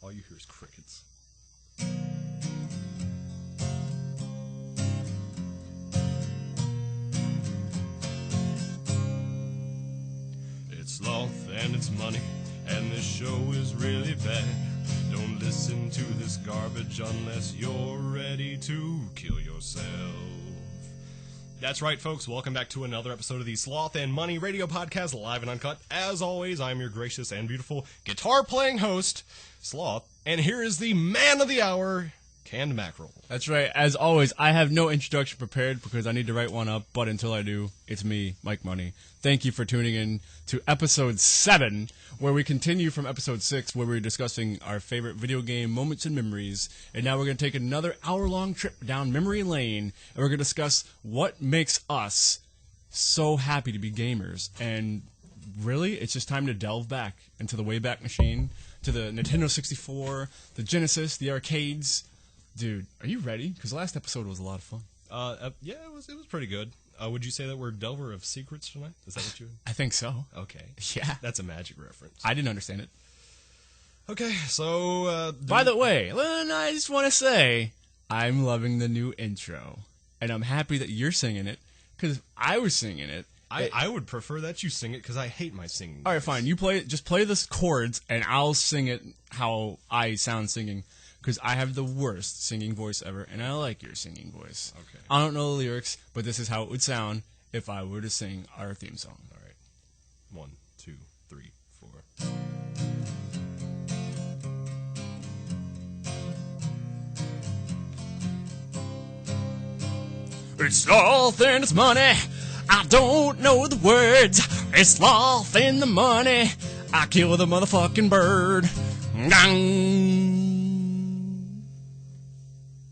All you hear is crickets. It's Sloth and it's Money, and this show is really bad. Don't listen to this garbage unless you're ready to kill yourself. That's right, folks. Welcome back to another episode of the Sloth and Money radio podcast, live and uncut. As always, I'm your gracious and beautiful guitar-playing host, Sloth, and here is the man of the hour, Canned Mackerel. That's right. As always, I have no introduction prepared because I need to write one up, but until I do, it's me, Mike Money. Thank you for tuning in to episode 7, where we continue from episode 6, where we're discussing our favorite video game moments and memories. And now we're going to take another hour-long trip down memory lane, and we're going to discuss what makes us so happy to be gamers. And really, it's just time to delve back into the Wayback Machine, to the Nintendo 64, the Genesis, the arcades. Dude, are you ready? Because the last episode was a lot of fun. Yeah, it was pretty good. Would you say that we're Delver of Secrets tonight? Is that what you... I think so. Okay. Yeah. That's a magic reference. I didn't understand it. Okay, so... By the way, I just want to say, I'm loving the new intro. And I'm happy that you're singing it, because I was singing it. I would prefer that you sing it, because I hate my singing. All right, fine. You play it. Just play the chords, and I'll sing it how I sound singing. Because I have the worst singing voice ever, and I like your singing voice. Okay. I don't know the lyrics, but this is how it would sound if I were to sing our theme song. All right. 1, 2, 3, 4. It's sloth and it's money. I don't know the words. It's sloth and the money. I kill the motherfucking bird. Gang.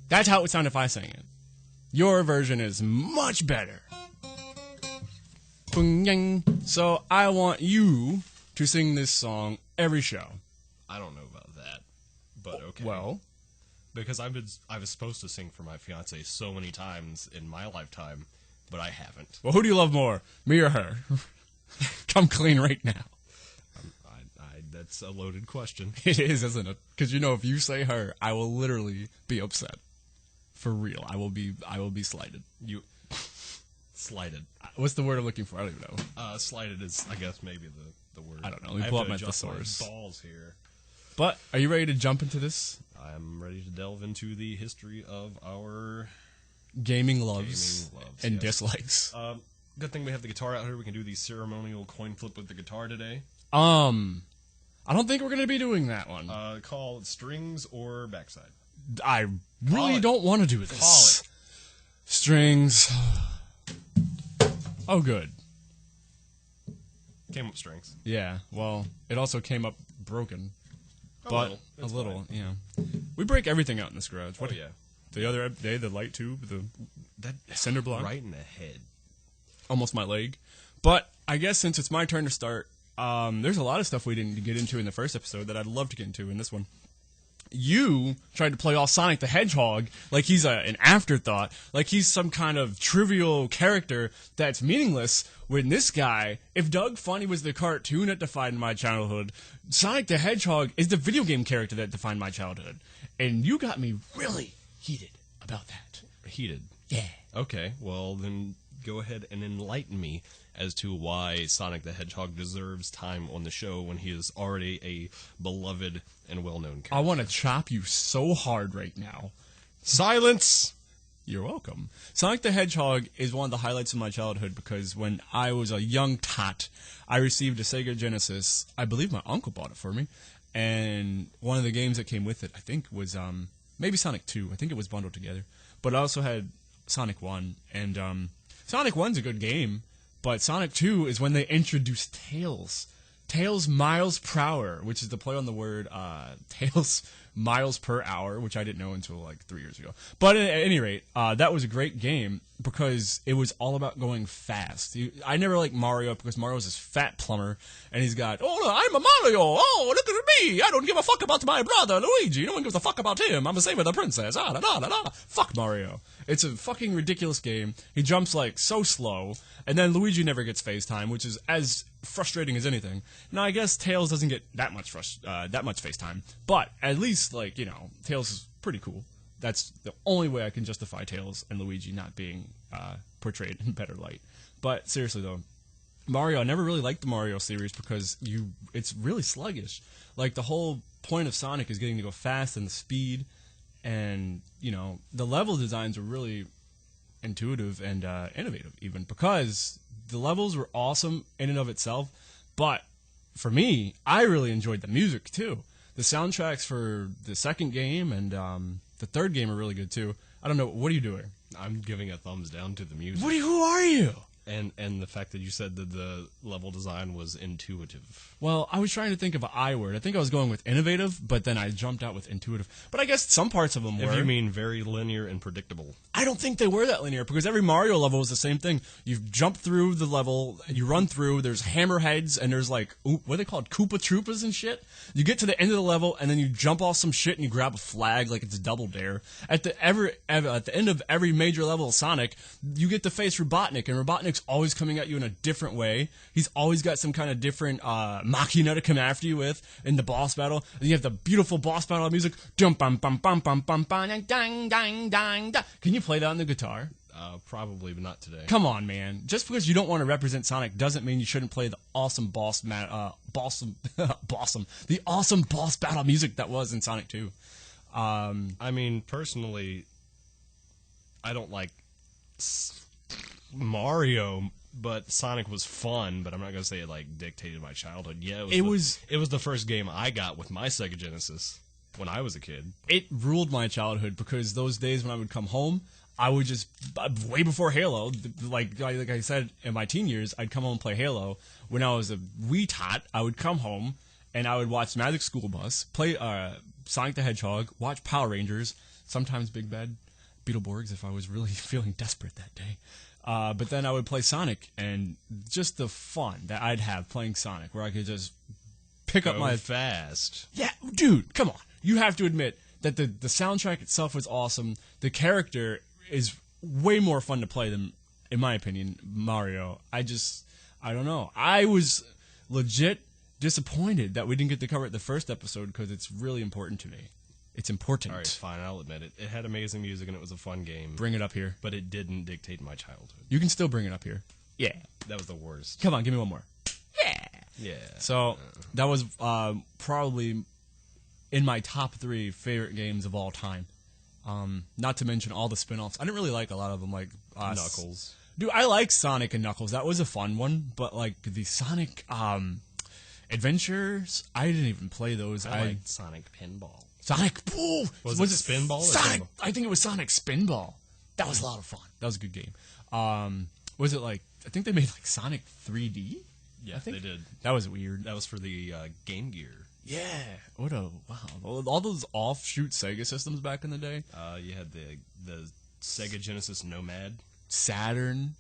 That's how it would sound if I sang it. Your version is much better. So I want you to sing this song every show. I don't know about that, but okay. Well, because I was supposed to sing for my fiance so many times in my lifetime, but I haven't. Well, who do you love more, me or her? Come clean right now. That's a loaded question. It is, isn't it? Because if you say her, I will literally be upset. For real, I will be slighted. You slighted. What's the word I'm looking for? I don't even know. Slighted is, I guess, maybe the word. I don't know. Let me pull up my thesaurus. Balls here. But are you ready to jump into this? I'm ready to delve into the history of our gaming loves and yes. Dislikes. Good thing we have the guitar out here. We can do the ceremonial coin flip with the guitar today. I don't think we're going to be doing that one. Call it strings or backside. I really don't want to do this. Call it. Strings. Oh, good. Came up strings. Yeah, well, it also came up broken. A little, fine. yeah. We break everything out in this garage. What? Oh, yeah. The other day, the light tube, that cinder block. Right in the head. Almost my leg. But I guess since it's my turn to start, there's a lot of stuff we didn't get into in the first episode that I'd love to get into in this one. You tried to play all Sonic the Hedgehog like he's an afterthought, like he's some kind of trivial character that's meaningless, when this guy, if Doug Funny was the cartoon that defined my childhood, Sonic the Hedgehog is the video game character that defined my childhood. And you got me really heated about that. Heated? Yeah. Okay, well then go ahead and enlighten me as to why Sonic the Hedgehog deserves time on the show when he is already a beloved and well-known character. I want to chop you so hard right now. Silence! You're welcome. Sonic the Hedgehog is one of the highlights of my childhood because when I was a young tot, I received a Sega Genesis. I believe my uncle bought it for me. And one of the games that came with it, I think, was maybe Sonic 2. I think it was bundled together. But I also had Sonic 1. And Sonic 1's a good game. But Sonic 2 is when they introduced Tails. Tails miles per hour, which is the play on the word Tails miles per hour, which I didn't know until like 3 years ago. But at any rate, that was a great game because it was all about going fast. I never liked Mario because Mario's this fat plumber, and he's got, oh, I'm a Mario, oh, look at me, I don't give a fuck about my brother Luigi, no one gives a fuck about him, I'm a saving the princess, ah, da, da, da, da. Fuck Mario. It's a fucking ridiculous game. He jumps like so slow, and then Luigi never gets phase time, which is as frustrating as anything. Now, I guess Tails doesn't get that much face time, but at least, like, you know, Tails is pretty cool. That's the only way I can justify Tails and Luigi not being portrayed in better light. But seriously, though, Mario, I never really liked the Mario series because it's really sluggish. Like, the whole point of Sonic is getting to go fast and the speed, and, you know, the level designs are really intuitive and innovative, even, because the levels were awesome in and of itself, but for me, I really enjoyed the music, too. The soundtracks for the second game and the third game are really good, too. I don't know, what are you doing? I'm giving a thumbs down to the music. Who are you? And the fact that you said that the level design was intuitive. Well, I was trying to think of an I word. I think I was going with innovative, but then I jumped out with intuitive. But I guess some parts of them were. If you mean very linear and predictable. I don't think they were that linear, because every Mario level is the same thing. You jump through the level, you run through, there's hammerheads, and there's like, what are they called, Koopa Troopas and shit? You get to the end of the level, and then you jump off some shit, and you grab a flag like it's Double Dare. At the end of every major level of Sonic, you get to face Robotnik, and Robotnik's always coming at you in a different way. He's always got some kind of different machina to come after you with in the boss battle. And you have the beautiful boss battle music. Dum bum bum bum bum bum bum dang dang dang dang. Can you play that on the guitar? Probably, but not today. Come on, man. Just because you don't want to represent Sonic doesn't mean you shouldn't play the awesome boss battle music that was in Sonic 2. I mean, personally, I don't like Mario, but Sonic was fun, but I'm not going to say it, like, dictated my childhood. Yeah, it was the first game I got with my Sega Genesis when I was a kid. It ruled my childhood, because those days when I would come home, I would just, way before Halo, like I said, in my teen years, I'd come home and play Halo. When I was a wee tot, I would come home, and I would watch Magic School Bus, play Sonic the Hedgehog, watch Power Rangers, sometimes Big Bad Beetleborgs if I was really feeling desperate that day. But then I would play Sonic, and just the fun that I'd have playing Sonic, where I could just pick up my... fast. Yeah, dude, come on. You have to admit that the soundtrack itself was awesome. The character is way more fun to play than, in my opinion, Mario. I don't know. I was legit disappointed that we didn't get to cover it the first episode, because it's really important to me. It's important. All right, fine, I'll admit it. It had amazing music and it was a fun game. Bring it up here. But it didn't dictate my childhood. You can still bring it up here. Yeah. That was the worst. Come on, give me one more. Yeah. Yeah. So, that was probably in my top 3 favorite games of all time. Not to mention all the spin-offs. I didn't really like a lot of them, like... Knuckles. Dude, I like Sonic and Knuckles. That was a fun one. But, like, the Sonic Adventures, I didn't even play those. I liked Sonic Pinball. Sonic, ooh, was it Spinball? Sonic, or I think it was Sonic Spinball. That was a lot of fun. That was a good game. Was it like, I think they made like Sonic 3D? Yeah, they did. That was weird. That was for the Game Gear. Yeah. Wow. All those offshoot Sega systems back in the day. You had the Sega Genesis Nomad. Saturn.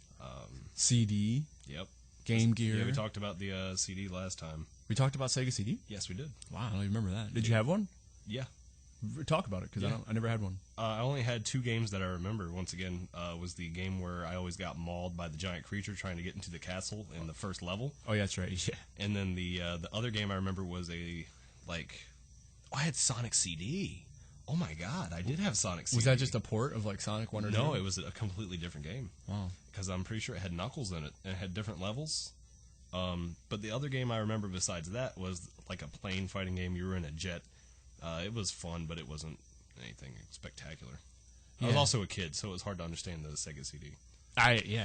CD. Yep. Game Gear. Yeah, we talked about the CD last time. We talked about Sega CD? Yes, we did. Wow, I don't even remember that. Did you have one? Yeah. Talk about it, because I never had one. I only had 2 games that I remember. Once again, was the game where I always got mauled by the giant creature trying to get into the castle in the first level. Oh, yeah, that's right. Yeah. And then the other game I remember was I had Sonic CD. Oh my god, I did have Sonic CD. Was that just a port of like Sonic 1 or 2? No, it was a completely different game. Wow. Because I'm pretty sure it had Knuckles in it, and it had different levels. But the other game I remember besides that was like a plane fighting game. You were in a jet. It was fun, but it wasn't anything spectacular. I was also a kid, so it was hard to understand the Sega CD.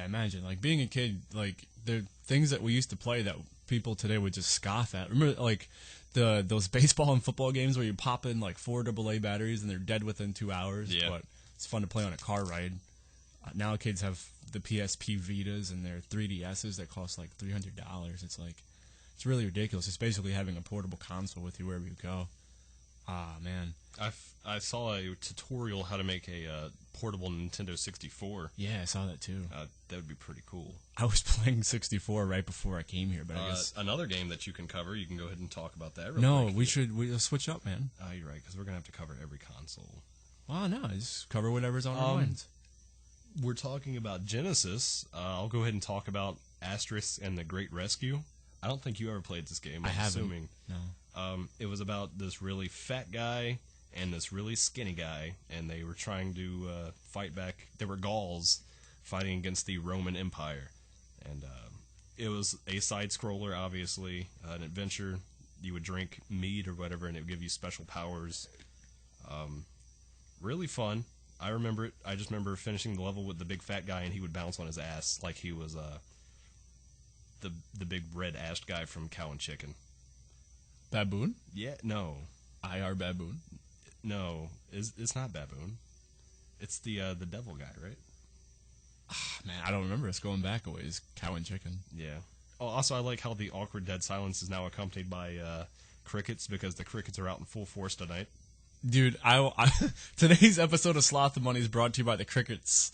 Imagine. Like, being a kid, like, the things that we used to play that people today would just scoff at. Remember, like, those baseball and football games where you pop in, like, 4 AA batteries and they're dead within 2 hours? Yeah. But it's fun to play on a car ride. Now kids have the PSP Vitas and their 3DSs that cost, like, $300. It's, like, it's really ridiculous. It's basically having a portable console with you wherever you go. Ah, man. I saw a tutorial how to make a portable Nintendo 64. Yeah, I saw that too. That would be pretty cool. I was playing 64 right before I came here, but I guess... Another game that you can cover, you can go ahead and talk about that real No, quick. we'll switch up, man. You're right, because we're going to have to cover every console. Well, no, just cover whatever's on our minds. We're talking about Genesis. I'll go ahead and talk about Asterisk and the Great Rescue. I don't think you ever played this game. I haven't. Assuming. No. It was about this really fat guy and this really skinny guy, and they were trying to fight back. They were Gauls fighting against the Roman Empire, and it was a side-scroller, obviously, an adventure. You would drink mead or whatever, and it would give you special powers. Really fun. I remember it. I just remember finishing the level with the big fat guy, and he would bounce on his ass like he was the big red-assed guy from Cow and Chicken. Baboon? Yeah, no. IR Baboon? No, it's not Baboon. It's the devil guy, right? Man, I don't remember. It's going back a ways. Cow and Chicken. Yeah. Oh, also, I like how the awkward dead silence is now accompanied by crickets, because the crickets are out in full force tonight. Dude, today's episode of Sloth and Money is brought to you by the crickets.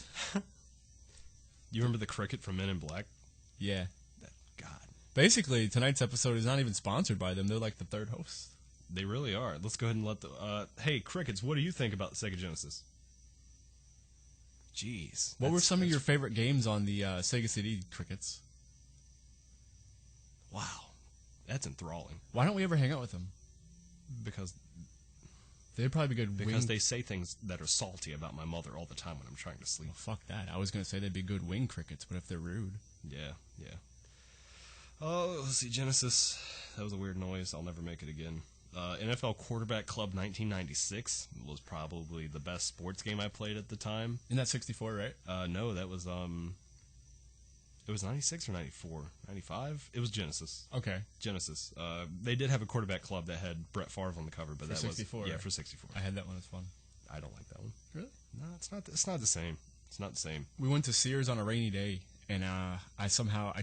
You remember the cricket from Men in Black? Yeah. God. Basically, tonight's episode is not even sponsored by them. They're like the third host. They really are. Let's go ahead and let the... hey, crickets, what do you think about the Sega Genesis? Jeez. What were some of your favorite games on the Sega CD, crickets? Wow. That's enthralling. Why don't we ever hang out with them? Because they'd probably be good Because they say things that are salty about my mother all the time when I'm trying to sleep. Well, fuck that. I was going to say they'd be good wing crickets, but if they're rude. Yeah, yeah. Oh, let's see, Genesis. That was a weird noise. I'll never make it again. NFL Quarterback Club 1996 was probably the best sports game I played at the time. Isn't that 64, right? No, that was, it was 96 or 94? 95? It was Genesis. Okay. Genesis. They did have a quarterback club that had Brett Favre on the cover, but For that 64, was... Yeah, right? for 64. I had that one. It's fun. I don't like that one. Really? No, it's not the same. It's not the same. We went to Sears on a rainy day, and I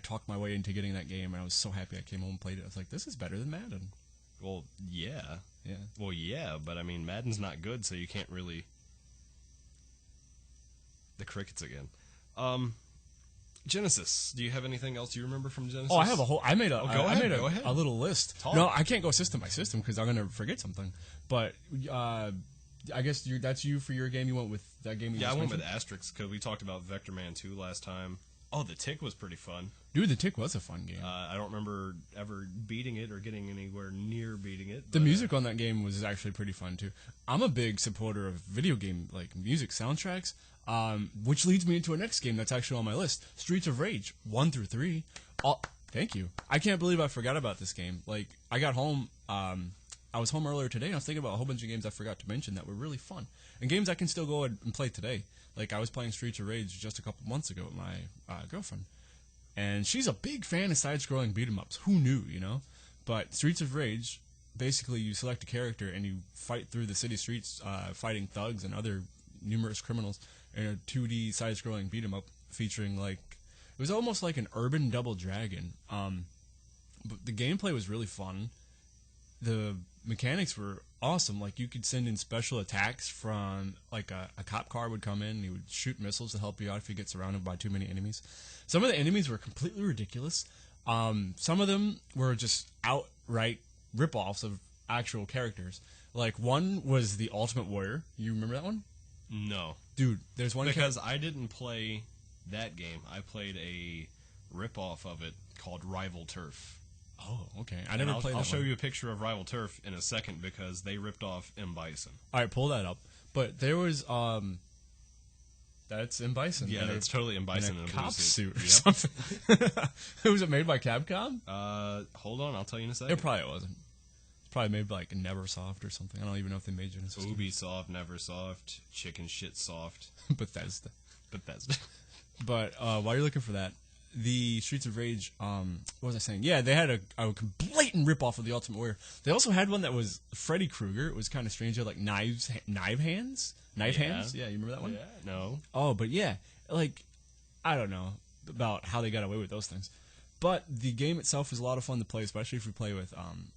talked my way into getting that game, and I was so happy I came home and played it. I was like, this is better than Madden. Well, yeah. Yeah. Well, yeah, but I mean, Madden's not good, so you can't really... The crickets again. Genesis. Do you have anything else you remember from Genesis? Oh, I have a whole... I made go ahead. a little list. Talk. No, I can't go system by system because I'm going to forget something. But I guess that's you for your game. You went with that game you Yeah, just I went mentioned? with Asterix because we talked about Vector Man 2 last time. Oh, The Tick was pretty fun. Dude, The Tick was a fun game. I don't remember ever beating it or getting anywhere near beating it. The music on that game was actually pretty fun, too. I'm a big supporter of video game, like, music soundtracks, which leads me into our next game that's actually on my list, Streets of Rage, 1 through 3. Thank you. I can't believe I forgot about this game. Like, I got home, I was home earlier today, and I was thinking about a whole bunch of games I forgot to mention that were really fun. And games I can still go and play today. Like, I was playing Streets of Rage just a couple months ago with my girlfriend. And she's a big fan of side-scrolling beat-em-ups. Who knew, you know? But Streets of Rage, basically you select a character and you fight through the city streets, fighting thugs and other numerous criminals in a 2D side-scrolling beat-em-up featuring, like... It was almost like an urban Double Dragon. But the gameplay was really fun. The mechanics were awesome. Like, you could send in special attacks from, like, a cop car would come in and he would shoot missiles to help you out if you get surrounded by too many enemies. Some of the enemies were completely ridiculous. Some of them were just outright rip-offs of actual characters. Like, one was the Ultimate Warrior. You remember that one? No. Dude, there's one... Because I didn't play that game. I played a rip-off of it called Rival Turf. Oh, okay. I never played that I'll show one. you a picture of Rival Turf in a second because they ripped off M. Bison. All right, pull that up. But there was... That's M. Bison. Yeah, that's totally M. Bison in a cop blue suit or Yep. something. Was it made by Capcom? Hold on, I'll tell you in a second. It probably wasn't. It's probably made by like Neversoft or something. I don't even know if they made Genesis. Ubisoft, Neversoft, Chicken Shit Soft, Bethesda. Bethesda. But while you're looking for that, the Streets of Rage, what was I saying? Yeah, they had a blatant ripoff of the Ultimate Warrior. They also had one that was Freddy Krueger. It was kind of strange. They had like knife hands? Knife hands? Yeah, you remember that one? Yeah, no. Oh, but yeah, like, I don't know about how they got away with those things. But the game itself is a lot of fun to play, especially if you play with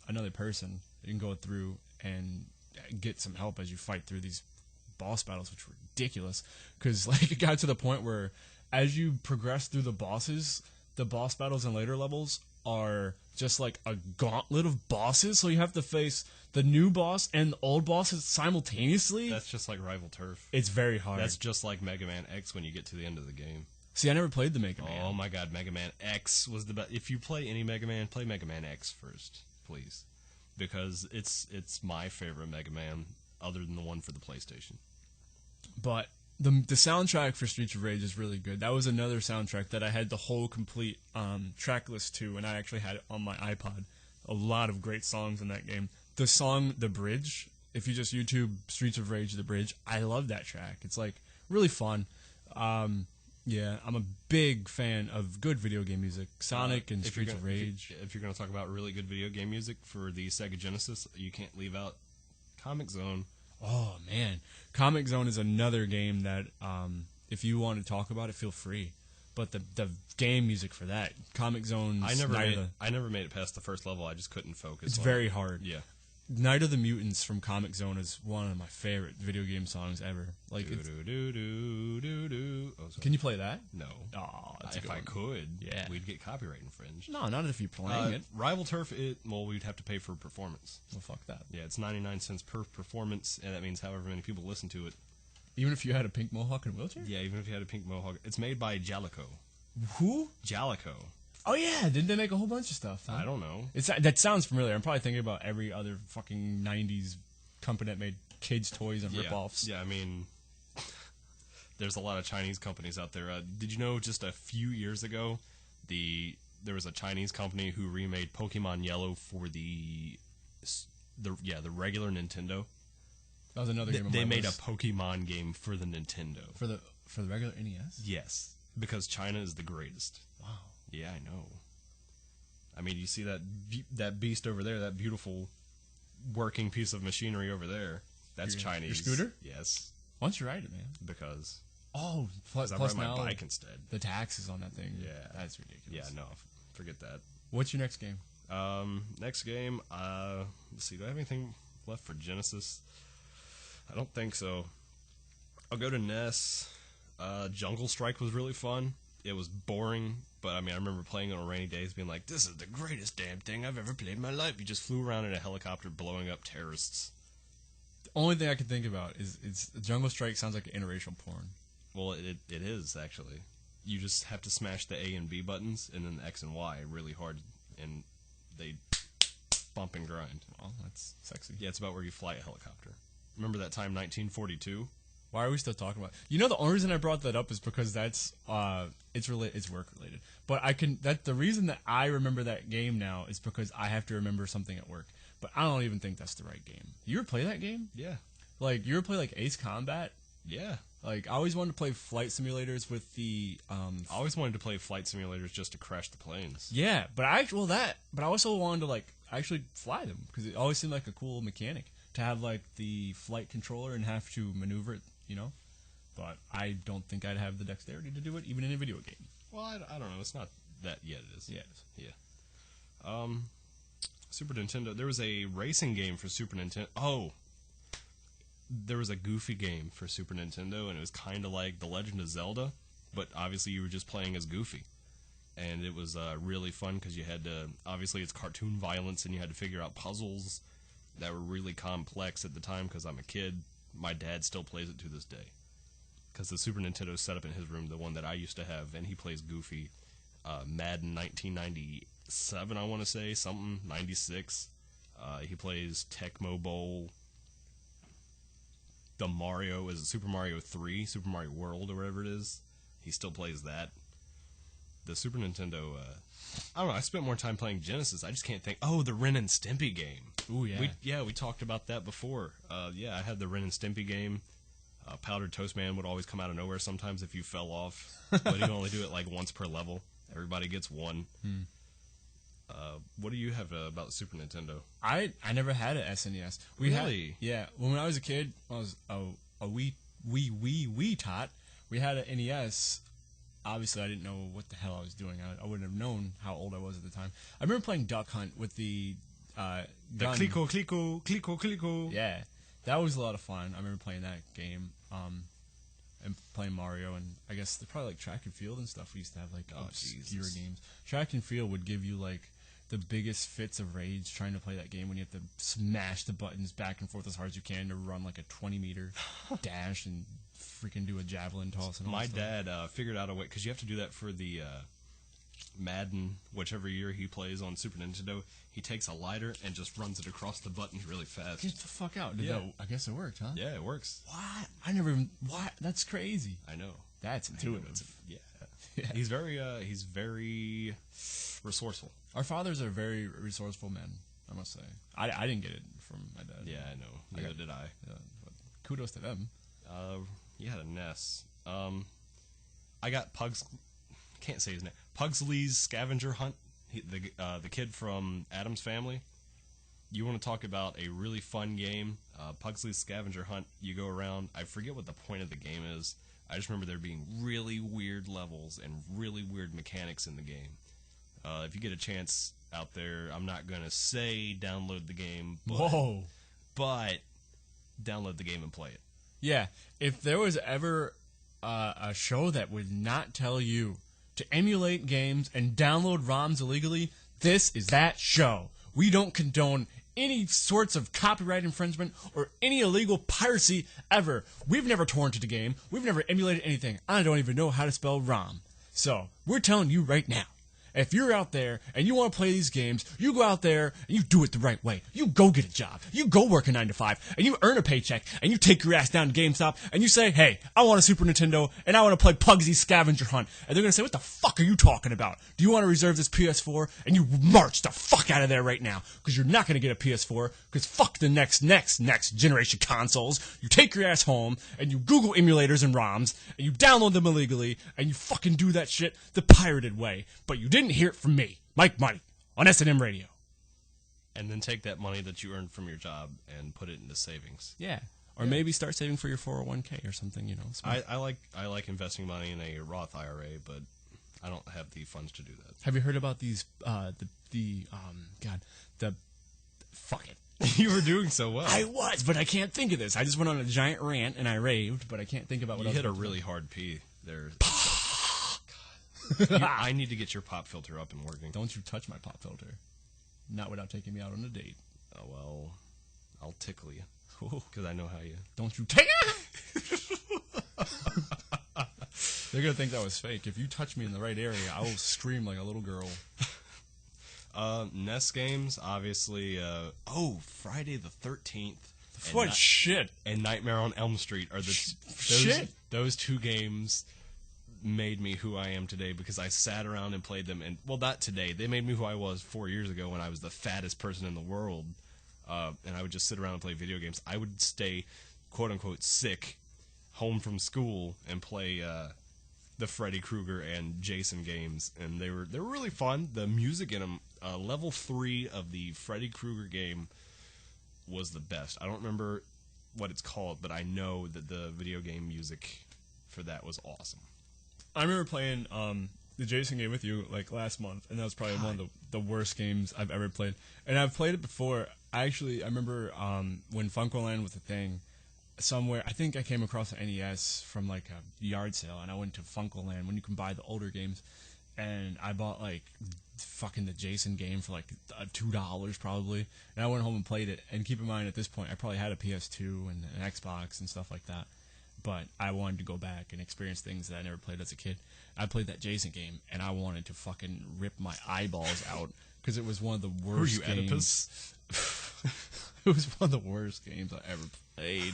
another person. You can go through and get some help as you fight through these boss battles, which were ridiculous. Because, like, it got to the point where as you progress through the bosses, the boss battles in later levels are just like a gauntlet of bosses. So you have to face the new boss and the old bosses simultaneously. That's just like Rival Turf. It's very hard. That's just like Mega Man X when you get to the end of the game. See, I never played the Mega Man. Oh my God, Mega Man X was the best. If you play any Mega Man, play Mega Man X first, please, because it's my favorite Mega Man, other than the one for the PlayStation. But the soundtrack for Streets of Rage is really good. That was another soundtrack that I had the whole complete track list to, and I actually had it on my iPod. A lot of great songs in that game. The song "The Bridge," if you just YouTube Streets of Rage "The Bridge," I love that track. It's like really fun. Yeah, I'm a big fan of good video game music. Sonic and Streets of Rage. If you're going to talk about really good video game music for the Sega Genesis, you can't leave out Comic Zone. Oh, man. Comic Zone is another game that, if you want to talk about it, feel free. But the game music for that, Comic Zone... I never made it past the first level. I just couldn't focus. It's very hard. Yeah. Night of the Mutants from Comic Zone is one of my favorite video game songs ever. Like, can you play that? No. Oh, that's a good if I one. could, yeah, we'd get copyright infringed. No, not if you're playing it. Rival Turf, we'd have to pay for performance. Well, fuck that. Yeah, it's 99 cents per performance, and that means however many people listen to it. Even if you had a pink mohawk and wheelchair? Yeah, even if you had a pink mohawk. It's made by Jalico. Who? Jalico. Oh, yeah. Didn't they make a whole bunch of stuff? Huh? I don't know. That sounds familiar. I'm probably thinking about every other fucking 90s company that made kids' toys and rip-offs. Yeah, I mean, there's a lot of Chinese companies out there. Did you know just a few years ago, there was a Chinese company who remade Pokemon Yellow for the regular Nintendo? That was another game. They made a Pokemon game for the Nintendo. For the regular NES? Yes, because China is the greatest. Wow. Yeah, I know. I mean, you see that beast over there, that beautiful working piece of machinery over there. That's Chinese. Your scooter? Yes. Why don't you ride it, man? Because plus I ride my bike instead. The taxes on that thing. Yeah. That's ridiculous. Yeah, no, forget that. What's your next game? Next game, let's see, do I have anything left for Genesis? I don't think so. I'll go to NES. Jungle Strike was really fun. It was boring, but I mean, I remember playing it on rainy days being like, this is the greatest damn thing I've ever played in my life. You just flew around in a helicopter blowing up terrorists. The only thing I can think about is Jungle Strike sounds like interracial porn. Well, it is, actually. You just have to smash the A and B buttons and then the X and Y really hard, and they bump and grind. Well, that's sexy. Yeah, it's about where you fly a helicopter. Remember that time, 1942? Why are we still talking about it? You know, the only reason I brought that up is because that's it's work related. But the reason that I remember that game now is because I have to remember something at work. But I don't even think that's the right game. You ever play that game? Yeah. Like, you ever play like Ace Combat? Yeah. Like, I always wanted to play flight simulators with the I always wanted to play flight simulators just to crash the planes. Yeah, but I also wanted to like actually fly them because it always seemed like a cool mechanic to have like the flight controller and have to maneuver it, you know. But I don't think I'd have the dexterity to do it even in a video game. Well, I don't know. It's not that yet. It is. Yeah. Yeah. Super Nintendo. There was a racing game for Super Nintendo. Oh. There was a Goofy game for Super Nintendo, and it was kind of like The Legend of Zelda, but obviously you were just playing as Goofy. And it was really fun because you had to, obviously it's cartoon violence, and you had to figure out puzzles that were really complex at the time because I'm a kid. My dad still plays it to this day. Because the Super Nintendo is set up in his room, the one that I used to have, and he plays Goofy. Madden 1997, I want to say, something, 96. He plays Tecmo Bowl. The Mario is Super Mario 3, Super Mario World, or whatever it is. He still plays that. The Super Nintendo, I don't know, I spent more time playing Genesis. I just can't think. Oh, the Ren and Stimpy game. Ooh, yeah. We talked about that before. Yeah, I had the Ren and Stimpy game. Powdered Toast Man would always come out of nowhere sometimes if you fell off. But you can only do it like once per level. Everybody gets one. What do you have about Super Nintendo? I never had an SNES. Really? Yeah. When I was a kid, I was a wee tot. We had an NES. Obviously, I didn't know what the hell I was doing. I wouldn't have known how old I was at the time. I remember playing Duck Hunt with the gun. Clicko, clicko, clicko, clicko. Yeah, that was a lot of fun. I remember playing that game. And playing Mario, and I guess they're probably like Track and Field and stuff. We used to have like obscure games. Track and Field would give you like the biggest fits of rage trying to play that game when you have to smash the buttons back and forth as hard as you can to run like a 20-meter dash and freaking do a javelin toss. And all My that stuff. dad figured out a way, because you have to do that for the Madden, whichever year he plays on Super Nintendo. He takes a lighter and just runs it across the buttons really fast. Get the fuck out. I guess it worked, huh? Yeah, it works. What? I never even... What? That's crazy. I know. That's intuitive. Yeah. Yeah. He's very resourceful. Our fathers are very resourceful men, I must say. I didn't get it from my dad. Yeah, I know. Neither did I. But kudos to them. You had a Ness. I got Pugs. Can't say his name. Pugsley's Scavenger Hunt. The kid from Addams Family. You want to talk about a really fun game? Pugsley's Scavenger Hunt. You go around. I forget what the point of the game is. I just remember there being really weird levels and really weird mechanics in the game. If you get a chance out there, I'm not going to say download the game, but download the game and play it. Yeah, if there was ever a show that would not tell you to emulate games and download ROMs illegally, this is that show. We don't condone any sorts of copyright infringement or any illegal piracy ever. We've never torrented a game. We've never emulated anything. I don't even know how to spell ROM. So, we're telling you right now, if you're out there and you want to play these games, you go out there and you do it the right way. You go get a job. You go work a 9 to 5 and you earn a paycheck and you take your ass down to GameStop and you say, hey, I want a Super Nintendo and I want to play Pugsy's Scavenger Hunt. And they're going to say, what the fuck are you talking about? Do you want to reserve this PS4? And you march the fuck out of there right now because you're not going to get a PS4 because fuck the next generation consoles. You take your ass home and you Google emulators and ROMs and you download them illegally and you fucking do that shit the pirated way. But you didn't hear it from me, Mike Money, on S&M Radio. And then take that money that you earned from your job and put it into savings. Yeah. Or maybe start saving for your 401k or something, you know. I like investing money in a Roth IRA, but I don't have the funds to do that. Have you heard about these, fuck it. You were doing so well. I was, but I can't think of this. I just went on a giant rant and I raved, but I can't think about what you else. hit a really hard P there. I need to get your pop filter up and working. Don't you touch my pop filter. Not without taking me out on a date. Oh, well, I'll tickle you. Because I know how you... Don't you take it! They're going to think that was fake. If you touch me in the right area, I will scream like a little girl. NES games, obviously. Friday the 13th. What shit? And Nightmare on Elm Street are those two games made me who I am today because I sat around and played them. And well, not today. They made me who I was 4 years ago when I was the fattest person in the world. And I would just sit around and play video games. I would stay, quote unquote, sick, home from school and play the Freddy Krueger and Jason games, and they were really fun. The music in them, level 3 of the Freddy Krueger game was the best. I don't remember what it's called, but I know that the video game music for that was awesome. I remember playing the Jason game with you like last month, and that was probably one of the worst games I've ever played. And I've played it before. I remember when Funkoland was a thing. Somewhere, I think I came across an NES from like a yard sale, and I went to Funkoland when you can buy the older games, and I bought like fucking the Jason game for like $2 probably, and I went home and played it. And keep in mind, at this point, I probably had a PS2 and an Xbox and stuff like that, but I wanted to go back and experience things that I never played as a kid. I played that Jason game, and I wanted to fucking rip my eyeballs out because it was one of the worst games. Were you Oedipus? It was one of the worst games I ever played.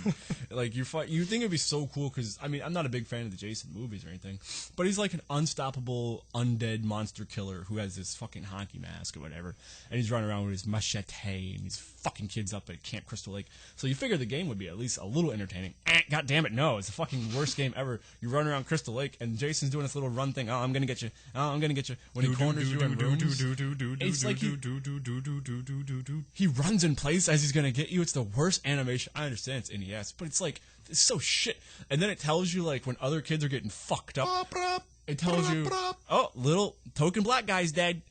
Like you think it'd be so cool because I mean I'm not a big fan of the Jason movies or anything, but he's like an unstoppable undead monster killer who has this fucking hockey mask or whatever, and he's running around with his machete and he's fucking kids up at Camp Crystal Lake. So you figure the game would be at least a little entertaining. God damn it, no! It's the fucking worst game ever. You run around Crystal Lake and Jason's doing this little run thing. Oh, I'm gonna get you. Oh, I'm gonna get you. When he corners you in rooms, it's like he runs in place as he's gonna get you. It's the worst animation. I understand it's NES, but it's like it's so shit. And then it tells you like when other kids are getting fucked up. It tells you, oh, little token black guy's dead.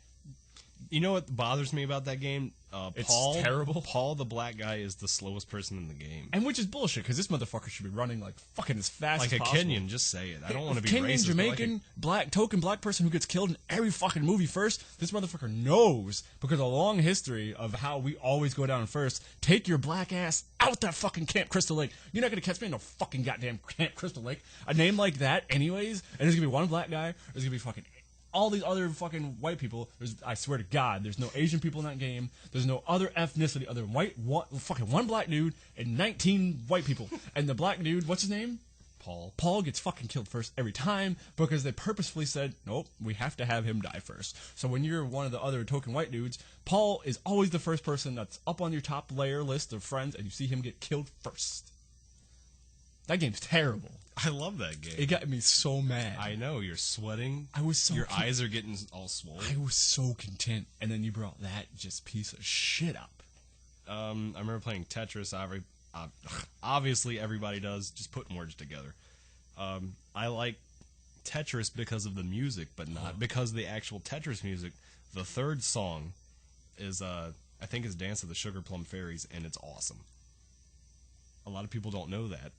You know what bothers me about that game? It's Paul, terrible. Paul, the black guy, is the slowest person in the game. And which is bullshit, because this motherfucker should be running like fucking as fast Like as a possible. Kenyan, just say it. I don't want to be Kenyan, racist. Jamaican, token black person who gets killed in every fucking movie first. This motherfucker knows, because a long history of how we always go down first. Take your black ass out that fucking Camp Crystal Lake. You're not gonna catch me in no fucking goddamn Camp Crystal Lake. A name like that, anyways, and there's gonna be one black guy. There's gonna be fucking all these other fucking white people. I swear to God, there's no Asian people in that game. There's no other ethnicity other than white. One black dude and 19 white people. And the black dude, what's his name? Paul. Paul gets fucking killed first every time because they purposefully said, nope, we have to have him die first. So when you're one of the other token white dudes, Paul is always the first person that's up on your top layer list of friends, and you see him get killed first. That game's terrible. I love that game. It got me so mad. I know, you're sweating. I was so Your eyes are getting all swollen. I was so content, and then you brought that just piece of shit up. I remember playing Tetris. Obviously, everybody does. Just putting words together. I like Tetris because of the music, but not because of the actual Tetris music. The third song is, I think, is Dance of the Sugar Plum Fairies, and it's awesome. A lot of people don't know that.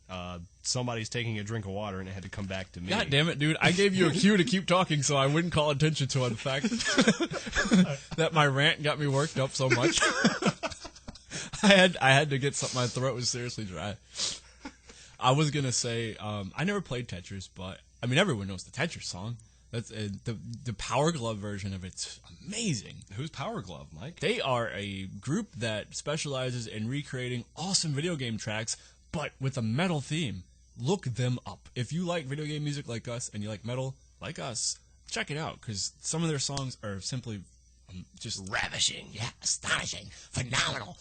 Somebody's taking a drink of water, and it had to come back to me. God damn it, dude. I gave you a cue to keep talking so I wouldn't call attention to the fact that my rant got me worked up so much. I had to get something. My throat was seriously dry. I was going to say, I never played Tetris, but, I mean, everyone knows the Tetris song. That's the Power Glove version of it's amazing. Who's Power Glove, Mike? They are a group that specializes in recreating awesome video game tracks, but with a metal theme. Look them up. If you like video game music like us, and you like metal like us, check it out, because some of their songs are simply just ravishing, astonishing, phenomenal,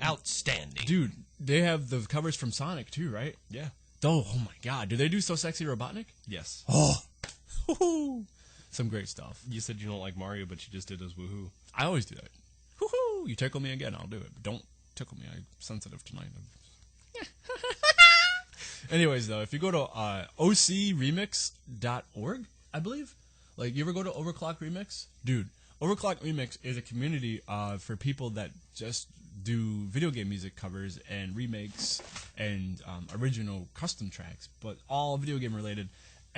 outstanding. Dude, they have the covers from Sonic too, right? Yeah. Oh my God. Do they do So Sexy Robotnik? Yes. Oh. Woohoo! Some great stuff. You said you don't like Mario, but you just did his woohoo. I always do that. Woohoo! You tickle me again, I'll do it. But don't tickle me. I'm sensitive tonight. Anyways, though, if you go to ocremix.org, I believe. Like, you ever go to Overclock Remix? Dude, Overclock Remix is a community for people that just do video game music covers and remakes and original custom tracks, but all video game related.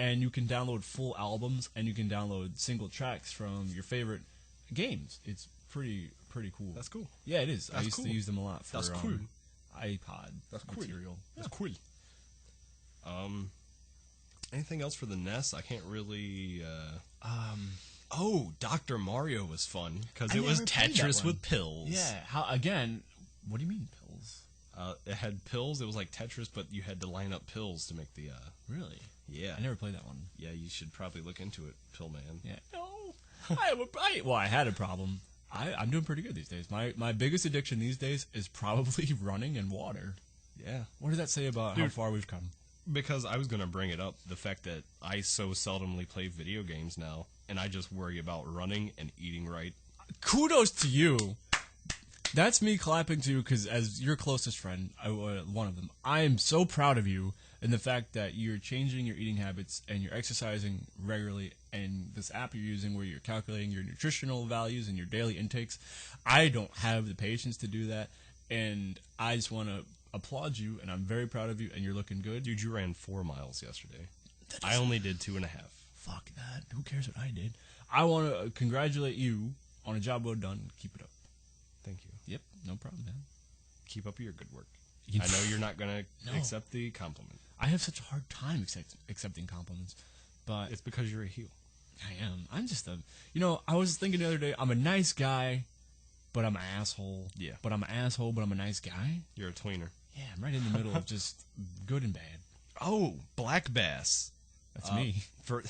And you can download full albums, and you can download single tracks from your favorite games. It's pretty cool. That's cool. Yeah, it is. I used cool. to use them a lot for That's cool. iPod That's cool. material. That's cool. Anything else for the NES? I can't really. Oh, Dr. Mario was fun because it was Tetris with pills. Yeah. How again? What do you mean pills? It had pills. It was like Tetris, but you had to line up pills to make the. Really? Yeah. I never played that one. Yeah, you should probably look into it, Pillman. Yeah. No. I had a problem. I'm doing pretty good these days. My biggest addiction these days is probably running and water. Yeah. What does that say about how far we've come? Because I was going to bring it up, the fact that I so seldomly play video games now, and I just worry about running and eating right. Kudos to you. That's me clapping to you because as your closest friend, one of them, I am so proud of you in the fact that you're changing your eating habits and you're exercising regularly, and this app you're using where you're calculating your nutritional values and your daily intakes. I don't have the patience to do that, and I just want to applaud you, and I'm very proud of you, and you're looking good. Dude, you ran 4 miles yesterday. I only did 2.5. Fuck that. Who cares what I did? I want to congratulate you on a job well done. Keep it up. Thank you. Yep, no problem, man. Keep up your good work. I know you're not going to accept the compliment. I have such a hard time accepting compliments, but It's because you're a heel. I am. I'm just I was thinking the other day, I'm a nice guy, but I'm an asshole. Yeah. But I'm an asshole, but I'm a nice guy. You're a tweener. Yeah, I'm right in the middle of just good and bad. Oh, Black Bass. That's me. For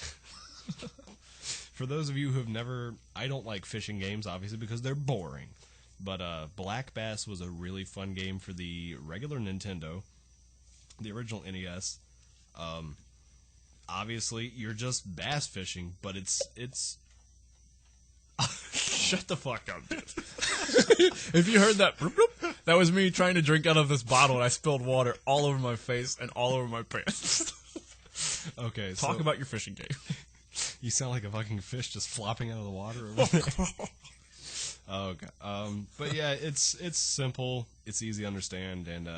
those of you who have never... I don't like fishing games, obviously, because they're boring. But Black Bass was a really fun game for the regular Nintendo, the original NES. Obviously, you're just bass fishing, but it's... Shut the fuck up, dude. If you heard that, bloop, bloop, that was me trying to drink out of this bottle, and I spilled water all over my face and all over my pants. Okay, Talk about your fishing game. You sound like a fucking fish just flopping out of the water. Over there. Oh, okay. But yeah, it's simple. It's easy to understand, and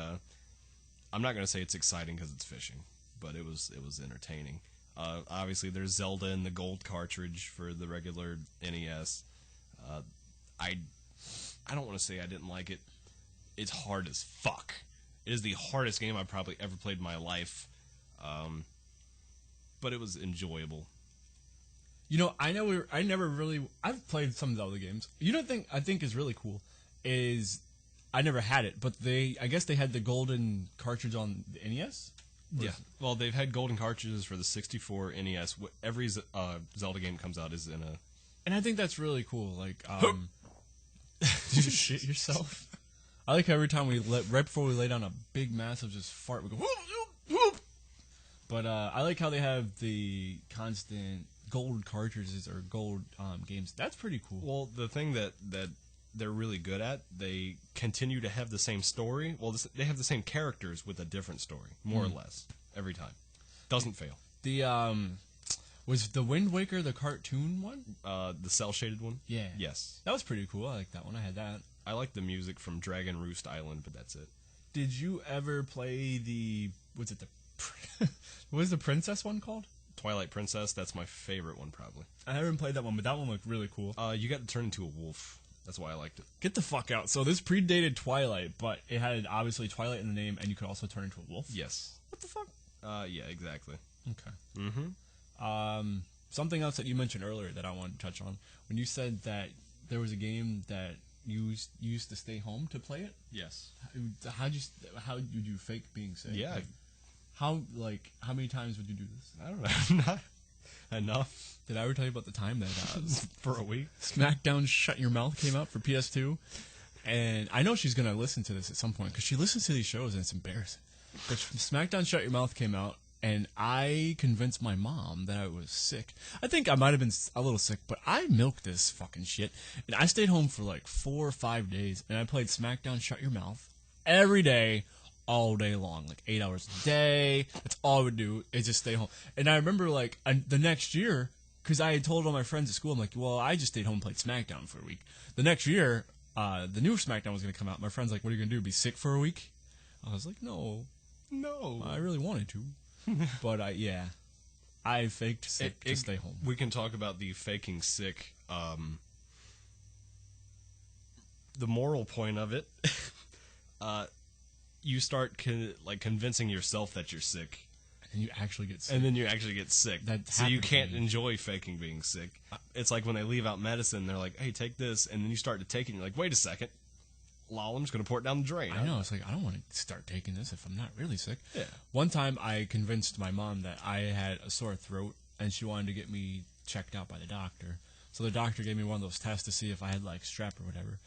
I'm not gonna say it's exciting because it's fishing, but it was entertaining. Obviously, there's Zelda in the gold cartridge for the regular NES. I don't want to say I didn't like it. It's hard as fuck. It is the hardest game I've probably ever played in my life. But it was enjoyable. You know, I've played some Zelda games. You know, thing I think is really cool is I never had it, but I guess they had the golden cartridge on the NES. Yeah. Well, they've had golden cartridges for the 64 NES. Every Zelda game comes out is in a. And I think that's really cool. Like, did you shit yourself? I like how every time right before we lay down a big massive just fart, we go whoop, whoop, whoop. But I like how they have the constant gold cartridges or gold games. That's pretty cool. Well, the thing that they're really good at, they continue to have the same story. Well, they have the same characters with a different story, more or less, every time. Doesn't fail. The was the Wind Waker the cartoon one? The cel-shaded one? Yeah. Yes. That was pretty cool. I like that one. I had that. I like the music from Dragon Roost Island, but that's it. Did you ever play what was the princess one called? Twilight Princess, that's my favorite one, probably. I haven't played that one, but that one looked really cool. You got to turn into a wolf. That's why I liked it. Get the fuck out. So this predated Twilight, but it had obviously Twilight in the name, and you could also turn into a wolf? Yes. What the fuck? Yeah, exactly. Okay. Mm-hmm. Something else that you mentioned earlier that I wanted to touch on, when you said that there was a game that you used to stay home to play it? Yes. How did you fake being sick? Yeah. How many times would you do this? I don't know. Not enough. Did I ever tell you about the time that for a week? SmackDown Shut Your Mouth came out for PS2? And I know she's going to listen to this at some point because she listens to these shows and it's embarrassing. But SmackDown Shut Your Mouth came out and I convinced my mom that I was sick. I think I might have been a little sick, but I milked this fucking shit. And I stayed home for like 4 or 5 days and I played SmackDown Shut Your Mouth every day. All day long, like 8 hours a day. That's all I would do is just stay home. And I remember like the next year, because I had told all my friends at school, I'm like, well, I just stayed home and played SmackDown for a week. The next year, the new SmackDown was going to come out. My friend's like, what are you going to do, be sick for a week? I was like, no, I really wanted to. But I faked sick to stay home. We can talk about the faking sick. The moral point of it, you start convincing yourself that you're sick. And you actually get sick. And then you actually get sick. So you can't enjoy faking being sick. It's like when they leave out medicine, they're like, hey, take this. And then you start to take it, and you're like, wait a second. Lol, I'm just going to pour it down the drain. I know. It's like, I don't want to start taking this if I'm not really sick. Yeah. One time, I convinced my mom that I had a sore throat, and she wanted to get me checked out by the doctor. So the doctor gave me one of those tests to see if I had, like, strep or whatever.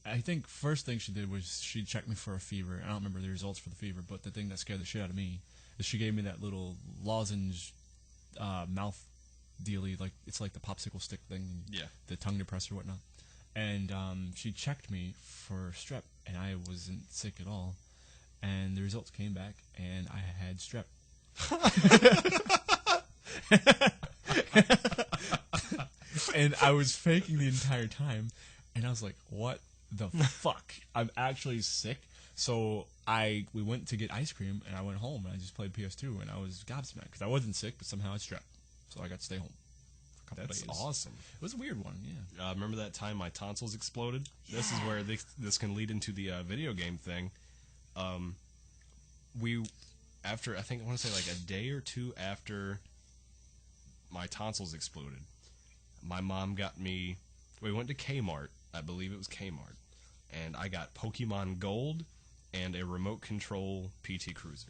I think first thing she did was she checked me for a fever. I don't remember the results for the fever, but the thing that scared the shit out of me is she gave me that little lozenge mouth dealy, like it's like the popsicle stick thing, the tongue depressor, whatnot. And she checked me for strep, and I wasn't sick at all. And the results came back, and I had strep. And I was faking the entire time. And I was like, what the fuck? I'm actually sick. So we went to get ice cream, and I went home, and I just played PS2, and I was gobsmacked because I wasn't sick, but somehow I had strep. So I got to stay home for a couple days. That's awesome. It was a weird one, yeah. Remember that time my tonsils exploded? Yeah. This is where this can lead into the video game thing. After, I think, I want to say like a day or two after my tonsils exploded, my mom got me, we went to Kmart. I believe it was Kmart. And I got Pokemon Gold and a remote control PT Cruiser.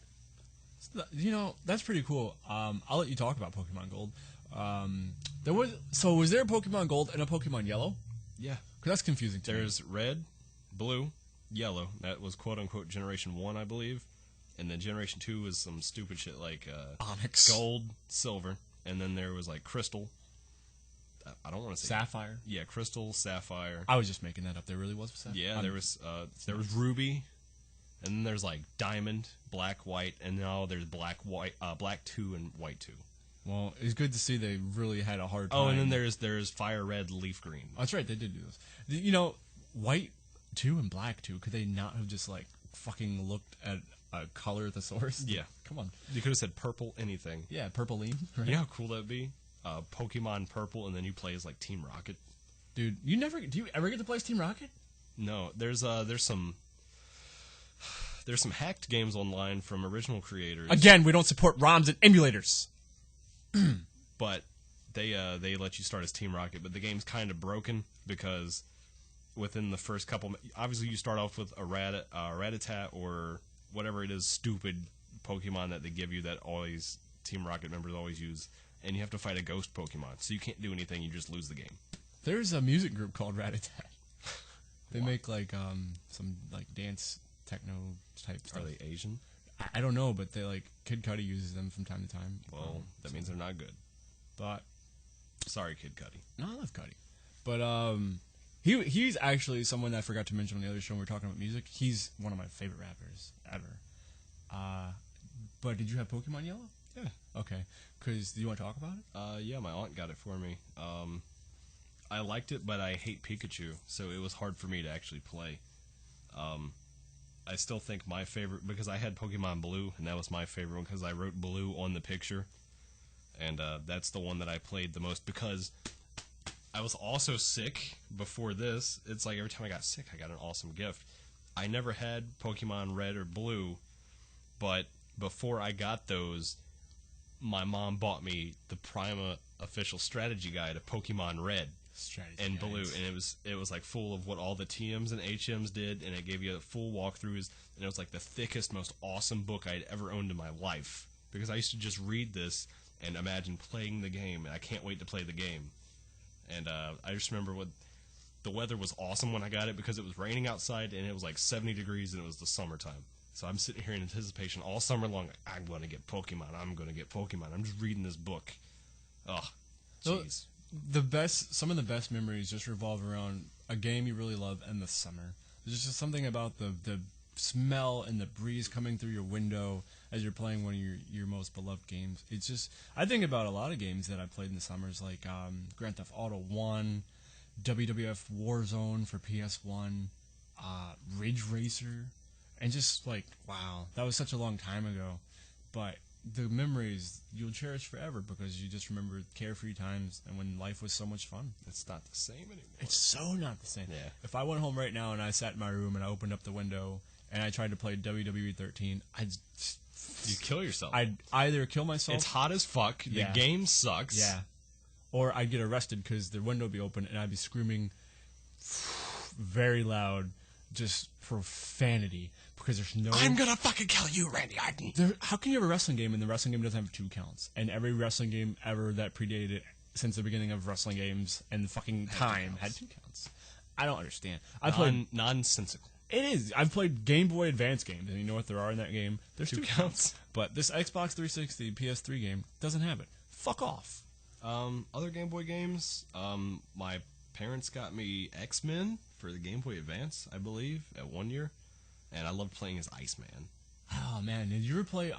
You know, that's pretty cool. I'll let you talk about Pokemon Gold. Was there a Pokemon Gold and a Pokemon Yellow? Yeah. Because that's confusing to me. There's red, blue, yellow. That was quote-unquote Generation 1, I believe. And then Generation 2 was some stupid shit like Onyx. Gold, Silver. And then there was like Crystal. I don't want to say Sapphire. Yeah, Crystal, Sapphire. I was just making that up. There really was a Sapphire. Yeah, there was Ruby, and then there's like Diamond, Black, White, and now there's Black 2 and White 2. Well, it's good to see they really had a hard time. Oh, and then there's fire red, leaf green. Oh, that's right, they did do those. You know, white too and black too. Could they not have just like fucking looked at a color thesaurus? Yeah. Come on. You could have said purple anything. Yeah, purpleine. Right? You know how cool that'd be? Pokemon Purple, and then you play as like Team Rocket. Dude, do you ever get to play as Team Rocket? No, there's some hacked games online from original creators. Again, we don't support ROMs and emulators. But they let you start as Team Rocket, but the game's kind of broken because within the first couple, obviously you start off with a Rattata or whatever it is, stupid Pokemon that they give you that always Team Rocket members always use, and you have to fight a ghost Pokemon, so you can't do anything, you just lose the game. There's a music group called Rattata. They make like some like dance techno type stuff. Are they Asian? I don't know, but they like Kid Cudi uses them from time to time. Well, that means they're not good. But sorry, Kid Cudi. no, I love Cudi. But he's actually someone that I forgot to mention on the other show when we were talking about music. He's one of my favorite rappers ever. But did you have Pokemon Yellow? Yeah. Okay. Because do you want to talk about it? Yeah, my aunt got it for me. I liked it, but I hate Pikachu, so it was hard for me to actually play. I still think my favorite, because I had Pokemon Blue, and that was my favorite one because I wrote Blue on the picture, and that's the one that I played the most because I was also sick before this. It's like every time I got sick, I got an awesome gift. I never had Pokemon Red or Blue, but before I got those, my mom bought me the Prima official strategy guide of Pokemon Red and Blue, and it was like full of what all the TMs and HMs did, and it gave you a full walkthroughs, and it was like the thickest, most awesome book I'd ever owned in my life, because I used to just read this and imagine playing the game, and I can't wait to play the game. And I just remember the weather was awesome when I got it because it was raining outside, and it was like 70 degrees, and it was the summertime. So I'm sitting here in anticipation all summer long. I'm going to get Pokemon. I'm going to get Pokemon. I'm just reading this book. Oh, jeez. Some of the best memories just revolve around a game you really love and the summer. There's just something about the smell and the breeze coming through your window as you're playing one of your most beloved games. It's just, I think about a lot of games that I played in the summers, like Grand Theft Auto 1, WWF Warzone for PS1, Ridge Racer, and just like, wow, that was such a long time ago. But the memories you'll cherish forever because you just remember carefree times and when life was so much fun. It's not the same anymore. It's so not the same. Yeah. If I went home right now and I sat in my room and I opened up the window and I tried to play WWE 13, You kill yourself. I'd either kill myself. It's hot as fuck. Yeah. The game sucks. Yeah. Or I'd get arrested because the window would be open and I'd be screaming very loud, just profanity. Because there's no... I'm gonna fucking kill you, Randy Orton. How can you have a wrestling game and the wrestling game doesn't have 2 counts? And every wrestling game ever that predated it since the beginning of wrestling games and fucking time had 2 counts. I don't understand. I played nonsensical. It is. I've played Game Boy Advance games, and you know what there are in that game? There's 2 counts. But this Xbox 360 PS3 game doesn't have it. Fuck off. Other Game Boy games, my parents got me X-Men for the Game Boy Advance, I believe, at 1 year. And I loved playing as Iceman. Oh, man. Did you ever play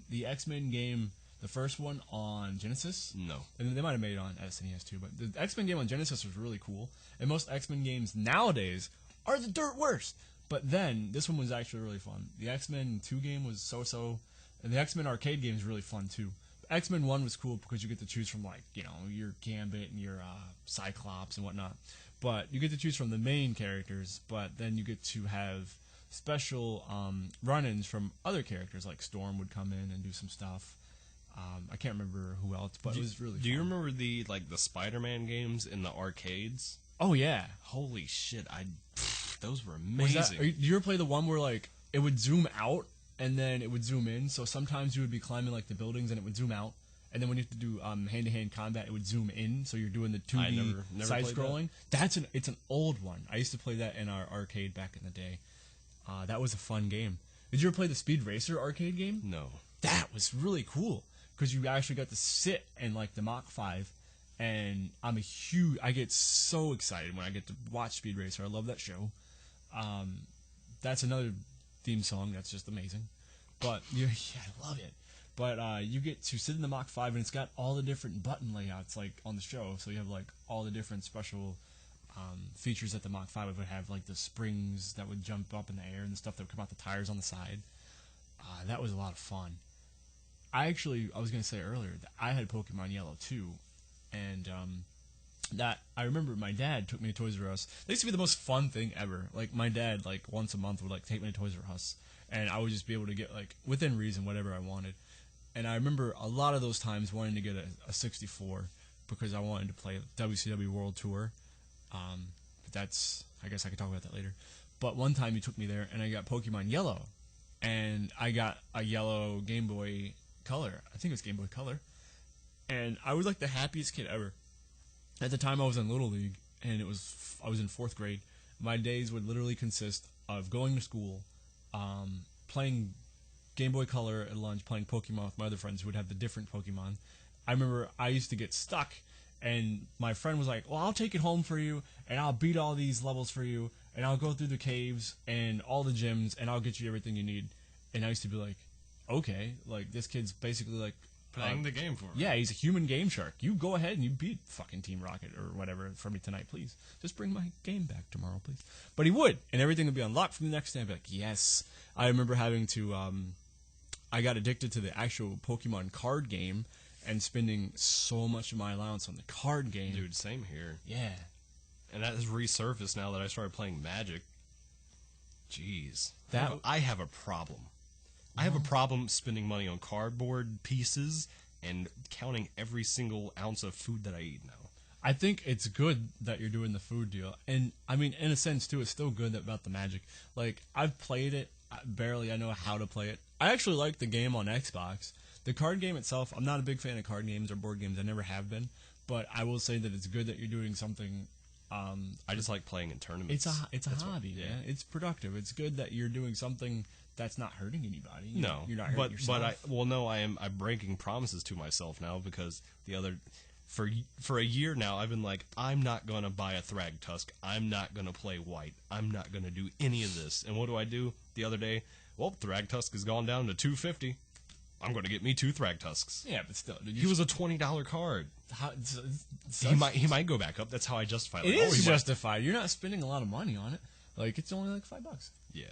the X-Men game, the first one, on Genesis? No. And they might have made it on SNES too, but the X-Men game on Genesis was really cool. And most X-Men games nowadays are the dirt worst. But then, this one was actually really fun. The X-Men 2 game was so-so, and the X-Men arcade game is really fun too. X-Men 1 was cool because you get to choose from, like, you know, your Gambit and your Cyclops and whatnot. But you get to choose from the main characters, but then you get to have special run-ins from other characters, like Storm would come in and do some stuff. I can't remember who else, but it was really fun. Do you remember the Spider-Man games in the arcades? Oh, yeah. Holy shit, those were amazing. Do you ever play the one where, like, it would zoom out and then it would zoom in? So sometimes you would be climbing, like, the buildings and it would zoom out. And then when you have to do hand-to-hand combat, it would zoom in, so you're doing the 2D never side-scrolling. It's an old one. I used to play that in our arcade back in the day. That was a fun game. Did you ever play the Speed Racer arcade game? No. That was really cool because you actually got to sit in like the Mach 5, and I get so excited when I get to watch Speed Racer. I love that show. That's another theme song that's just amazing. But yeah, I love it. But you get to sit in the Mach 5, and it's got all the different button layouts like on the show. So you have like all the different special features that the Mach 5 would have, like the springs that would jump up in the air and the stuff that would come out the tires on the side. That was a lot of fun. I was going to say earlier that I had Pokemon Yellow too, and that I remember my dad took me to Toys R Us. That used to be the most fun thing ever. Like my dad, like once a month would like take me to Toys R Us, and I would just be able to get like within reason whatever I wanted. And I remember a lot of those times wanting to get a 64 because I wanted to play WCW World Tour. But I guess I could talk about that later. But one time he took me there, and I got Pokemon Yellow, and I got a yellow Game Boy Color. I think it was Game Boy Color, and I was like the happiest kid ever. At the time, I was in Little League, and I was in 4th grade. My days would literally consist of going to school, playing Game Boy Color at lunch, playing Pokemon with my other friends who would have the different Pokemon. I remember I used to get stuck, and my friend was like, well, I'll take it home for you, and I'll beat all these levels for you, and I'll go through the caves and all the gyms, and I'll get you everything you need. And I used to be like, okay, like, this kid's basically like... Playing the game for me. Yeah, he's a human game shark. You go ahead and you beat fucking Team Rocket or whatever for me tonight, please. Just bring my game back tomorrow, please. But he would, and everything would be unlocked from the next day. I'd be like, yes. I remember having to... I got addicted to the actual Pokemon card game and spending so much of my allowance on the card game. Dude, same here. Yeah. And that has resurfaced now that I started playing Magic. Jeez. That I have a problem. I have a problem spending money on cardboard pieces and counting every single ounce of food that I eat now. I think it's good that you're doing the food deal. And, I mean, in a sense, too, it's still good about the Magic. Like, I've played it. Barely I know how to play it. I actually like the game on Xbox. The card game itself, I'm not a big fan of card games or board games. I never have been. But I will say that it's good that you're doing something... I just like playing in tournaments. It's a hobby, man. It's productive. It's good that you're doing something that's not hurting anybody. You're not hurting yourself. I'm breaking promises to myself now because for a year now I've been like, I'm not gonna buy a Thragtusk. I'm not gonna play White. I'm not gonna do any of this. And what do? The other day, well, Thragtusk has gone down to $250. I'm going to get me 2 Thragtusks. Yeah, but still, he was a $20 card. He might go back up. That's how I justify it. It is justified. You're not spending a lot of money on it. Like, it's only like $5. Yeah,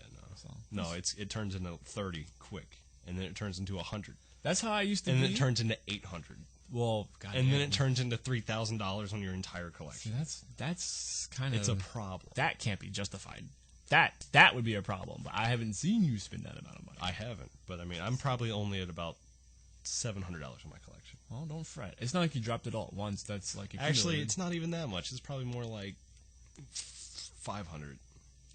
no. It turns into 30 quick, and then it turns into 100. That's how I used to. And then it turns into 800. Well, then it turns into $3,000 on your entire collection. See, that's kind of... It's a problem. That can't be justified. That would be a problem, but I haven't seen you spend that amount of money. I haven't, but I mean, I'm probably only at about $700 in my collection. Well, don't fret. It's not like you dropped it all at once. That's like... Actually, it's not even that much. It's probably more like 500.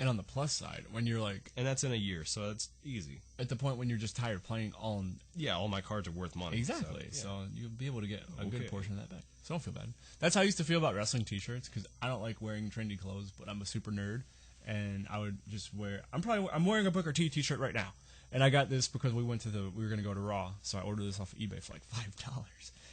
And on the plus side, when you're like... And that's in a year, so it's easy. At the point when you're just tired of playing all... Yeah, all my cards are worth money. Exactly. So you'll be able to get a good portion of that back. So don't feel bad. That's how I used to feel about wrestling t-shirts, because I don't like wearing trendy clothes, but I'm a super nerd. And I would just wear... I'm wearing a Booker T t-shirt right now. And I got this because we were going to go to Raw, so I ordered this off of eBay for like $5.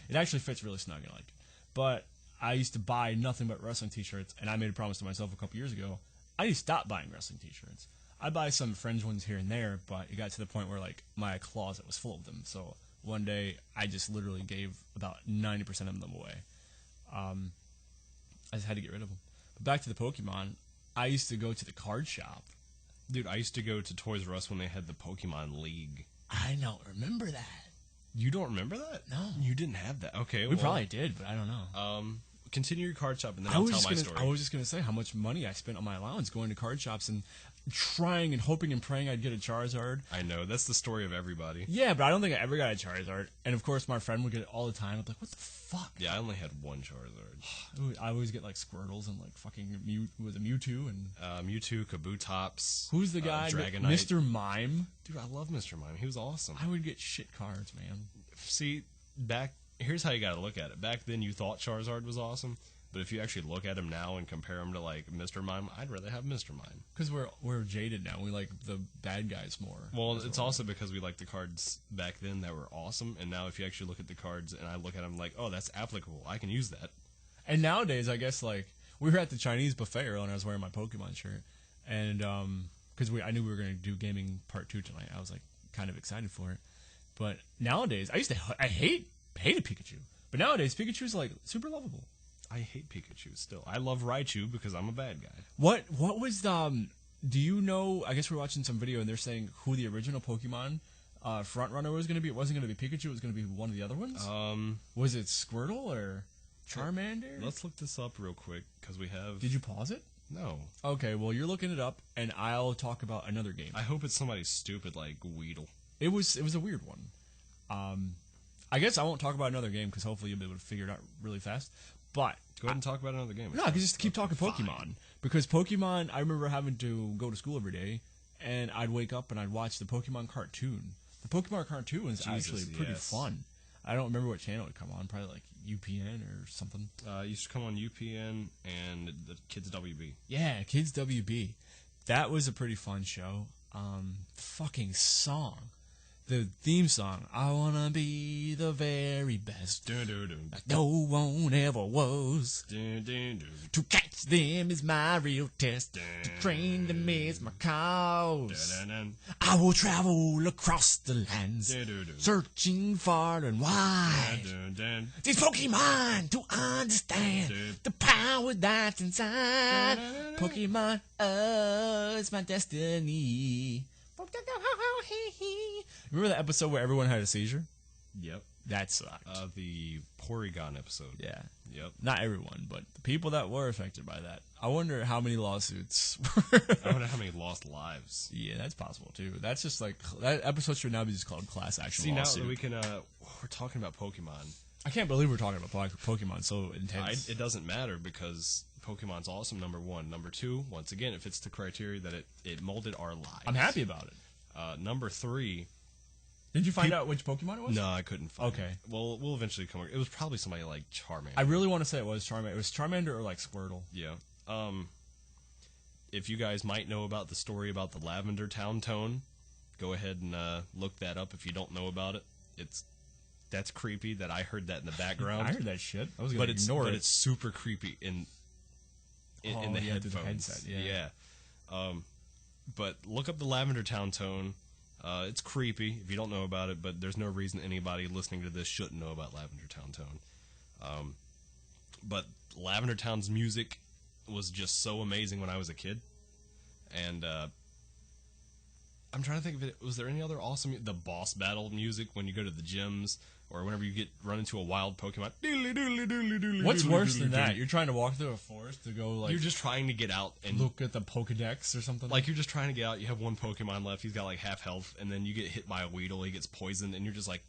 It actually fits really snug, and I like it. But I used to buy nothing but wrestling t-shirts, and I made a promise to myself a couple years ago. I need to stop buying wrestling t-shirts. I buy some fringe ones here and there, but it got to the point where like my closet was full of them. So one day I just literally gave about 90% of them away. I just had to get rid of them. But back to the Pokemon, I used to go to the card shop. Dude, I used to go to Toys R Us when they had the Pokemon League. I don't remember that. You don't remember that? No. You didn't have that. Okay, we probably did, but I don't know. Continue your card shop, and then I'll tell my story. I was just going to say how much money I spent on my allowance going to card shops and trying and hoping and praying I'd get a Charizard. I know. That's the story of everybody. Yeah, but I don't think I ever got a Charizard. And, of course, my friend would get it all the time. I'd be like, what the fuck? Yeah, I only had one Charizard. I always get, like, Squirtles and, like, fucking Mewtwo and... Mewtwo, Kabutops. Who's the guy? Dragonite. Mr. Mime? Dude, I love Mr. Mime. He was awesome. I would get shit cards, man. See, here's how you gotta look at it. Back then, you thought Charizard was awesome. But if you actually look at him now and compare him to, like, Mr. Mime, I'd rather have Mr. Mime. Because we're jaded now. We like the bad guys more. Well, it's also because we liked the cards back then that were awesome, and now if you actually look at the cards and I look at them like, oh, that's applicable. I can use that. And nowadays, I guess, like, we were at the Chinese buffet earlier and I was wearing my Pokemon shirt. And because I knew we were going to do gaming part 2 tonight. I was, like, kind of excited for it. But nowadays, I hated Pikachu. But nowadays, Pikachu's like super lovable. I hate Pikachu still. I love Raichu because I'm a bad guy. What was the? Do you know? I guess we're watching some video and they're saying who the original Pokemon front runner was going to be. It wasn't going to be Pikachu. It was going to be one of the other ones. Was it Squirtle or Charmander? Let's look this up real quick because we have. Did you pause it? No. Okay, well you're looking it up, and I'll talk about another game. I hope it's somebody stupid like Weedle. It was a weird one. I guess I won't talk about another game because hopefully you'll be able to figure it out really fast. But go ahead and talk about another game. No, I can just keep talking Pokemon. Because Pokemon, I remember having to go to school every day, and I'd wake up and I'd watch the Pokemon cartoon. The Pokemon cartoon was actually pretty fun. I don't remember what channel it would come on, probably like UPN or something. It used to come on UPN and the Kids WB. Yeah, Kids WB. That was a pretty fun show. Fucking song. The theme song, I wanna be the very best, like no one ever was. To catch them is my real test. To train them is my cause. I will travel across the lands, searching far and wide. These Pokemon to understand the power that's inside. Pokemon, it's my destiny. Remember the episode where everyone had a seizure? Yep. That sucked. The Porygon episode. Yeah. Yep. Not everyone, but the people that were affected by that. I wonder how many lawsuits. I wonder how many lost lives. Yeah, that's possible too. That's just like that episode should now be just called class action lawsuit. See, now that we can. We're talking about Pokemon. I can't believe we're talking about Pokemon so intense. It doesn't matter because Pokemon's awesome. Number one. Number two. Once again, it fits the criteria that it molded our lives. I'm happy about it. Number three. Did you find out which Pokemon it was? No, I couldn't find it. Okay. Well, we'll eventually come. It was probably somebody like Charmander. I really want to say it was Charmander. It was Charmander or like Squirtle. Yeah. If you guys might know about the story about the Lavender Town Tone, go ahead and look that up if you don't know about it. That's creepy that I heard that in the background. I heard that shit. I was going to ignore it. But it's super creepy in the headphones. The headset, yeah. But look up the Lavender Town Tone. It's creepy if you don't know about it, but there's no reason anybody listening to this shouldn't know about Lavender Town Tone. But Lavender Town's music was just so amazing when I was a kid. And I'm trying to think of it. Was there any other awesome... The boss battle music when you go to the gyms or whenever you run into a wild Pokemon. What's worse than that? You're trying to walk through a forest to go like... You're just trying to get out and... Look at the Pokedex or something? Like you're just trying to get out. You have one Pokemon left. He's got like half health. And then you get hit by a Weedle. He gets poisoned. And you're just like...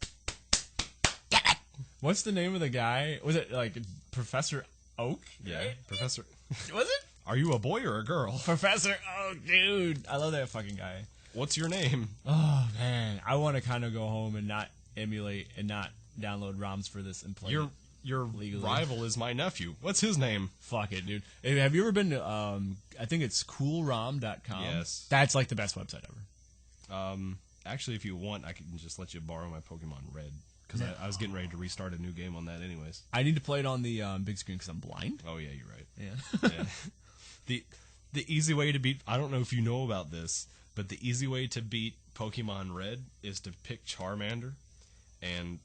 What's the name of the guy? Was it like Professor Oak? Yeah. Professor... Was it? Are you a boy or a girl? Professor Oak, dude. I love that fucking guy. What's your name? Oh, man. I want to kind of go home and not emulate and not download ROMs for this and play Your legally. rival is my nephew. What's his name? Fuck it, dude. Hey, have you ever been to, I think it's coolrom.com? Yes. That's like the best website ever. Actually, if you want, I can just let you borrow my Pokemon Red. Because I was getting ready to restart a new game on that anyways. I need to play it on the big screen because I'm blind. Oh, yeah, you're right. Yeah. Yeah. The easy way to beat... I don't know if you know about this, but the easy way to beat Pokemon Red is to pick Charmander and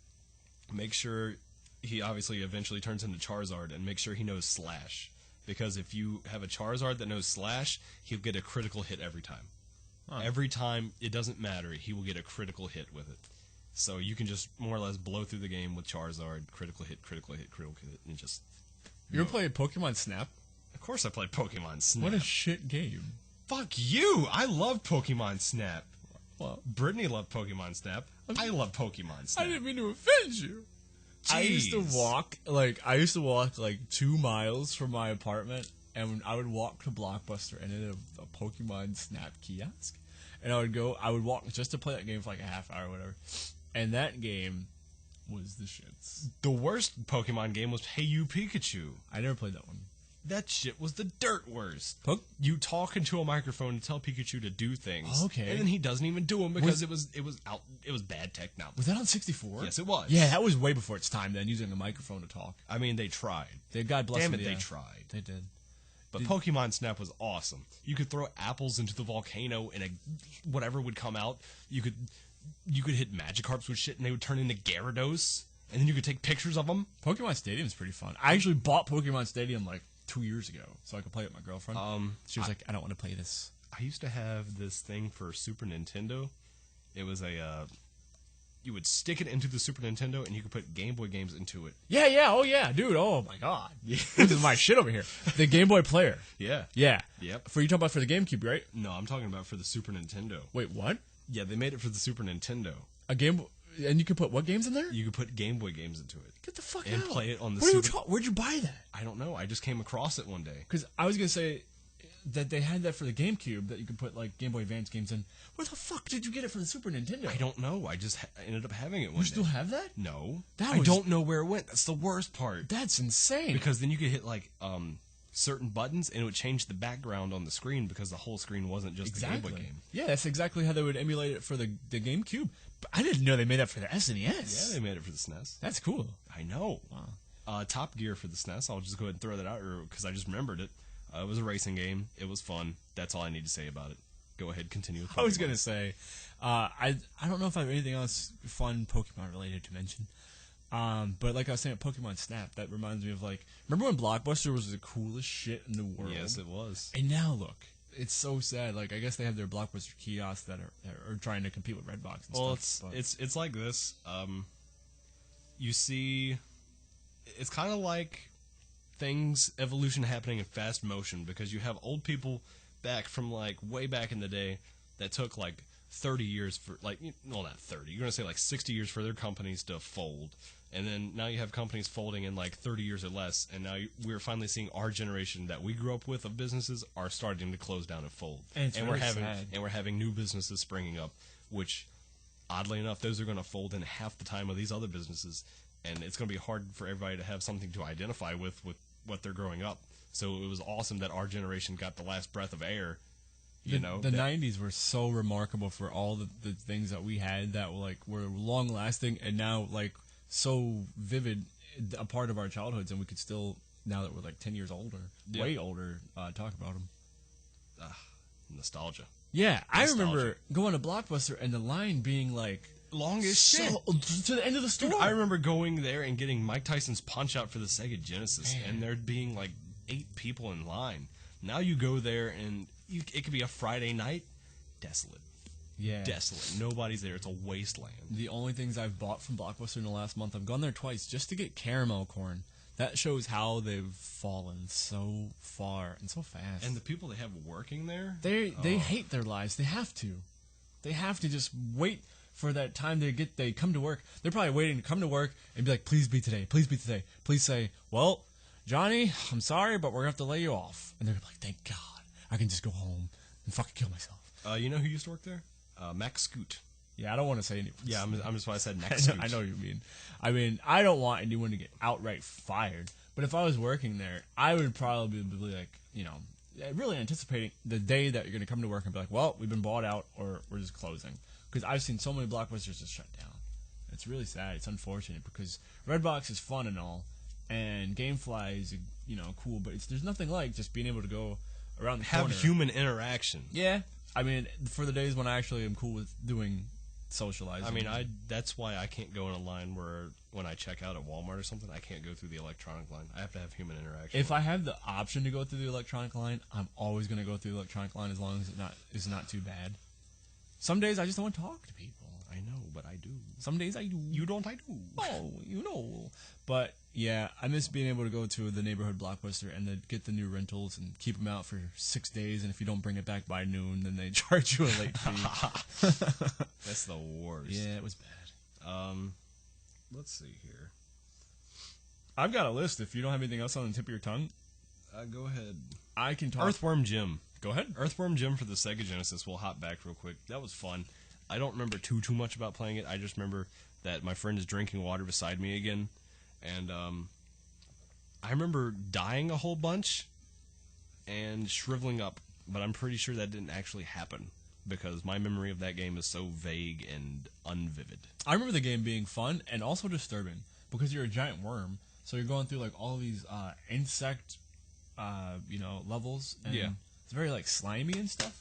make sure he obviously eventually turns into Charizard and make sure he knows Slash. Because if you have a Charizard that knows Slash, he'll get a critical hit every time. Huh. Every time, it doesn't matter, he will get a critical hit with it. So you can just more or less blow through the game with Charizard, critical hit, and just... You ever played Pokemon Snap? Of course I played Pokemon Snap. What a shit game. Fuck you! I love Pokemon Snap. Well, Brittany loved Pokemon Snap. I love Pokemon Snap. I didn't mean to offend you. Jeez. I used to walk like 2 miles from my apartment, and I would walk to Blockbuster and it had a Pokemon Snap kiosk. And I would walk just to play that game for like a half hour or whatever. And that game was the shits. The worst Pokemon game was Hey You Pikachu. I never played that one. That shit was the dirt worst. You talk into a microphone to tell Pikachu to do things. Okay. And then he doesn't even do them because it was bad technology. Was that on 64? Yes, it was. Yeah, that was way before its time then, using a microphone to talk. I mean, they tried. God bless them. Damn it, they tried. They did. But Pokemon Snap was awesome. You could throw apples into the volcano and whatever would come out. You could you could hit Magikarps with shit, and they would turn into Gyarados, and then you could take pictures of them. Pokemon Stadium's pretty fun. I actually bought Pokemon Stadium like 2 years ago, so I could play it with my girlfriend. She was like, I don't want to play this. I used to have this thing for Super Nintendo. It was you would stick it into the Super Nintendo, and you could put Game Boy games into it. Yeah, oh yeah, dude, oh my god. Yeah. This is my shit over here. The Game Boy Player. Yeah. Yeah. Yep. You talking about for the GameCube, right? No, I'm talking about for the Super Nintendo. Wait, what? Yeah, they made it for the Super Nintendo. A Game Boy, and you could put what games in there? You could put Game Boy games into it. Get the fuck out. And play it on the Super... Where'd you buy that? I don't know. I just came across it one day. Because I was going to say that they had that for the GameCube, that you could put like Game Boy Advance games in. Where the fuck did you get it for the Super Nintendo? I don't know. I just ended up having it one day. You still have that? No. I don't know where it went. That's the worst part. That's insane. Because then you could hit like certain buttons, and it would change the background on the screen because the whole screen wasn't just the Game Boy game. Yeah, that's exactly how they would emulate it for the GameCube. But I didn't know they made that for the SNES. Yeah, they made it for the SNES. That's cool. I know. Wow. Top Gear for the SNES. I'll just go ahead and throw that out because I just remembered it. It was a racing game. It was fun. That's all I need to say about it. Go ahead, continue with Pokemon. I was going to say, I don't know if I have anything else fun Pokemon related to mention. But like I was saying, Pokemon Snap, that reminds me of like, remember when Blockbuster was the coolest shit in the world? Yes, it was. And now look, it's so sad. Like, I guess they have their Blockbuster kiosks that are trying to compete with Redbox and stuff. Well, it's like this. You see, it's kind of like evolution happening in fast motion, because you have old people back from like way back in the day that took like 30 years for like, well, not 30, you're gonna say like 60 years for their companies to fold, and then now you have companies folding in like 30 years or less, and now we're finally seeing our generation that we grew up with of businesses are starting to close down and fold, and we're having new businesses springing up, which oddly enough those are going to fold in half the time of these other businesses, and it's going to be hard for everybody to have something to identify with what they're growing up. So it was awesome that our generation got the last breath of air. The 90s were so remarkable for all the things that we had that were long lasting, and now like so vivid, a part of our childhoods, and we could still, now that we're like 10 years older, way older, talk about them. Nostalgia. Yeah, I remember going to Blockbuster and the line being like long as shit to the end of the store. Dude, I remember going there and getting Mike Tyson's Punch Out for the Sega Genesis, and there being like 8 people in line. Now you go there and it could be a Friday night, desolate. Yeah, desolate. Nobody's there. It's a wasteland. The only things I've bought from Blockbuster in the last month, I've gone there twice just to get caramel corn. That shows how they've fallen so far and so fast. And the people they have working there, they hate their lives. They have to. They have to just wait for that time they come to work. They're probably waiting to come to work and be like, please be today, please be today. Please say, well, Johnny, I'm sorry, but we're going to have to lay you off. And they're like, thank God, I can just go home and fucking kill myself. You know who used to work there? Max Scoot. Yeah, I don't want to say anything. Yeah, I'm just why I said Max Scoot. I know what you mean. I mean, I don't want anyone to get outright fired. But if I was working there, I would probably be like, really anticipating the day that you're going to come to work and be like, well, we've been bought out or we're just closing. Because I've seen so many Blockbusters just shut down. It's really sad. It's unfortunate because Redbox is fun and all, and GameFly is cool, but there's nothing like just being able to go around the corner. Have human interaction. Yeah, I mean, for the days when I actually am cool with doing socializing. I mean, that's why I can't go in a line when I check out at Walmart or something, I can't go through the electronic line. I have to have human interaction. If I have the option to go through the electronic line, I'm always going to go through the electronic line as long as it's not too bad. Some days I just don't want to talk to people. I know, but I do. Some days I do. You don't, I do. Oh, you know. But, yeah, I miss being able to go to the neighborhood Blockbuster and then get the new rentals and keep them out for 6 days, and if you don't bring it back by noon, then they charge you a late fee. That's the worst. Yeah, it was bad. Let's see here. I've got a list. If you don't have anything else on the tip of your tongue, go ahead. I can talk. Earthworm Jim. Go ahead. Earthworm Jim for the Sega Genesis. We'll hop back real quick. That was fun. I don't remember too much about playing it. I just remember that my friend is drinking water beside me again, and I remember dying a whole bunch and shriveling up, but I'm pretty sure that didn't actually happen because my memory of that game is so vague and unvivid. I remember the game being fun and also disturbing because you're a giant worm, so you're going through like all these insect, levels, and it's very like slimy and stuff.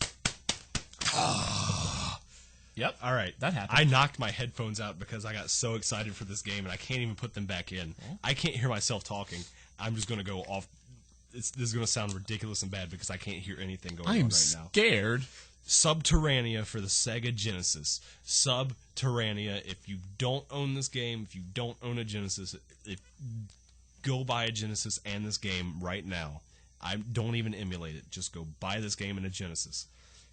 Yep. All right. That happened. I knocked my headphones out because I got so excited for this game, and I can't even put them back in. Oh. I can't hear myself talking. I'm just going to go off. This is going to sound ridiculous and bad because I can't hear anything going on right now. Scared. Subterranea for the Sega Genesis. Subterranea. If you don't own this game, if you don't own a Genesis, go buy a Genesis and this game right now. Don't even emulate it. Just go buy this game in a Genesis.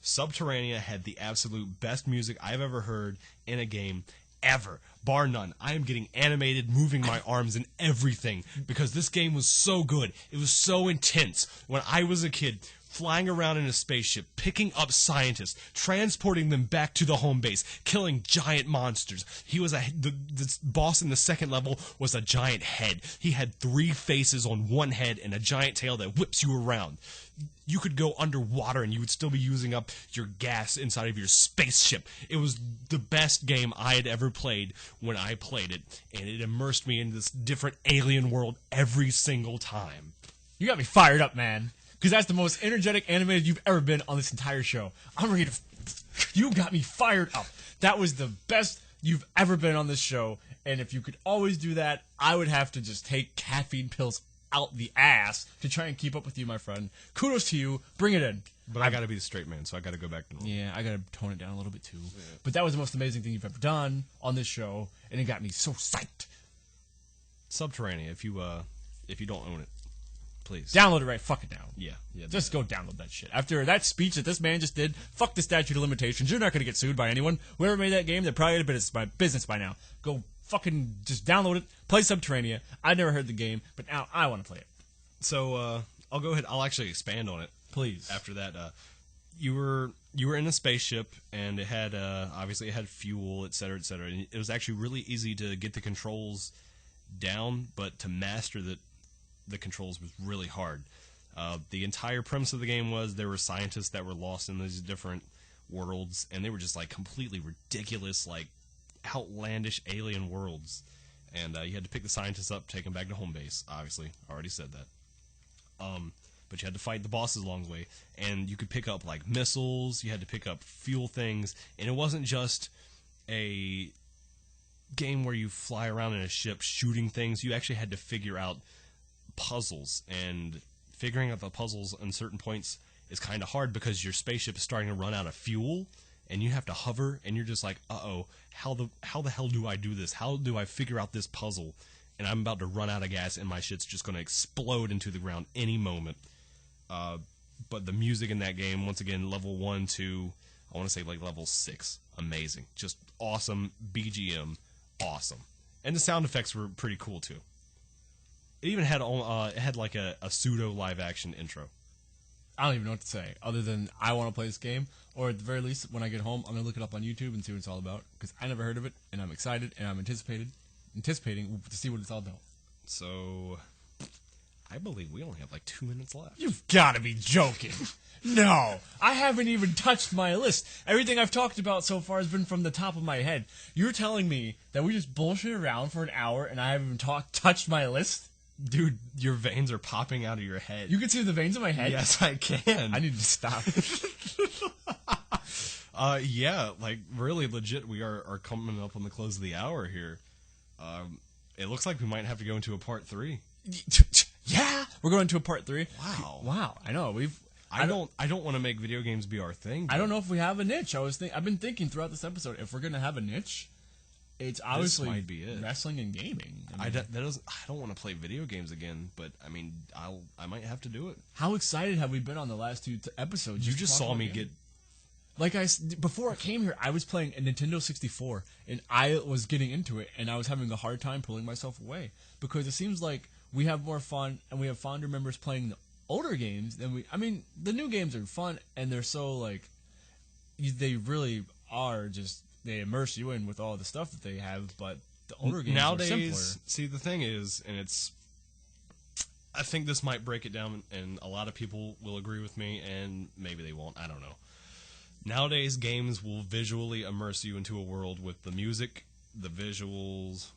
Subterranea had the absolute best music I've ever heard in a game ever, bar none. I am getting animated, moving my arms and everything because this game was so good. It was so intense. When I was a kid, flying around in a spaceship, picking up scientists, transporting them back to the home base, killing giant monsters. He was the boss in the second level was a giant head. He had 3 faces on one head and a giant tail that whips you around. You could go underwater and you would still be using up your gas inside of your spaceship. It was the best game I had ever played when I played it, and it immersed me in this different alien world every single time. You got me fired up, man. Because that's the most energetic animated you've ever been on this entire show. I'm ready to... You got me fired up. That was the best you've ever been on this show. And if you could always do that, I would have to just take caffeine pills out the ass to try and keep up with you, my friend. Kudos to you. Bring it in. But I got to be the straight man, so I got to go back to normal. Yeah, I got to tone it down a little bit, too. Yeah. But that was the most amazing thing you've ever done on this show, and it got me so psyched. Subterranea, if you don't own it. Please. Download it right fucking now. Yeah. Just go download that shit. After that speech that this man just did, fuck the statute of limitations. You're not going to get sued by anyone. Whoever made that game, they're probably out of business by now. Go fucking just download it. Play Subterranea. I never heard the game, but now I want to play it. So, I'll go ahead. I'll actually expand on it. Please. After that, you were in a spaceship, and it had, obviously it had fuel, et cetera, et cetera. And it was actually really easy to get the controls down, but to master the controls was really hard. The entire premise of the game was there were scientists that were lost in these different worlds, and they were just like completely ridiculous, like outlandish alien worlds. And you had to pick the scientists up, take them back to home base. Obviously, I already said that. But you had to fight the bosses along the way, and you could pick up like missiles. You had to pick up fuel things, and it wasn't just a game where you fly around in a ship shooting things. You actually had to figure out puzzles, and figuring out the puzzles on certain points is kind of hard because your spaceship is starting to run out of fuel, and you have to hover, and you're just like, uh-oh, how the hell do I do this? How do I figure out this puzzle? And I'm about to run out of gas, and my shit's just going to explode into the ground any moment. But the music in that game, once again, level 1 to, I want to say like level 6, amazing. Just awesome BGM, awesome. And the sound effects were pretty cool, too. It even had like a pseudo live action intro. I don't even know what to say other than I want to play this game, or at the very least, when I get home, I'm gonna look it up on YouTube and see what it's all about because I never heard of it, and I'm excited and I'm anticipating to see what it's all about. So, I believe we only have like 2 minutes left. You've got to be joking. No, I haven't even touched my list. Everything I've talked about so far has been from the top of my head. You're telling me that we just bullshit around for an hour and I haven't even touched my list? Dude, your veins are popping out of your head. You can see the veins in my head? Yes, I can. I need to stop. Yeah, like, really legit, we are coming up on the close of the hour here. It looks like we might have to go into a part 3. Yeah, we're going to a part 3. Wow, I know, I don't want to make video games be our thing. I don't know if we have a niche. I've been thinking throughout this episode, if we're going to have a niche, it's obviously this might be it. Wrestling and gaming. I don't want to play video games again, but I mean, I might have to do it. How excited have we been on the last 2 episodes? You just saw me get. Like before I came here, I was playing a Nintendo 64, and I was getting into it, and I was having a hard time pulling myself away because it seems like we have more fun and we have fonder members playing the older games than we. I mean, the new games are fun and they're so like, they really are just. They immerse you in with all the stuff that they have, but the older games nowadays, are simpler. See, the thing is, and I think this might break it down, and a lot of people will agree with me, and maybe they won't. I don't know. Nowadays, games will visually immerse you into a world with the music, the visuals.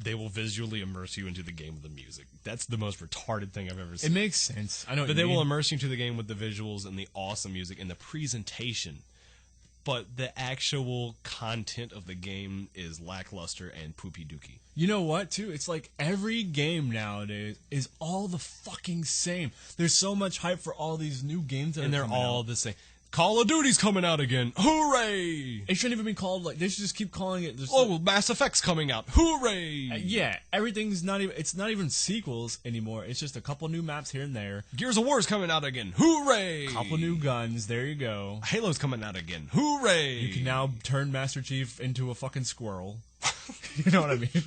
They will visually immerse you into the game with the music. That's the most retarded thing I've ever seen. It makes sense. I know, but they will immerse you into the game with the visuals and the awesome music and the presentation. but the actual content of the game is lackluster and poopy dookie. You know what, too? It's like every game nowadays is all the fucking same. There's so much hype for all these new games that And are they're coming all out. the same. Call of Duty's coming out again. Hooray! It shouldn't even be called, like, they should just keep calling it... Just, Oh, Mass Effect's coming out. Hooray! yeah, everything's not even... It's not even sequels anymore. It's just a couple new maps here and there. Gears of War's coming out again. Hooray! Couple new guns. There you go. Halo's coming out again. Hooray! You can now turn Master Chief into a fucking squirrel. You know what I mean?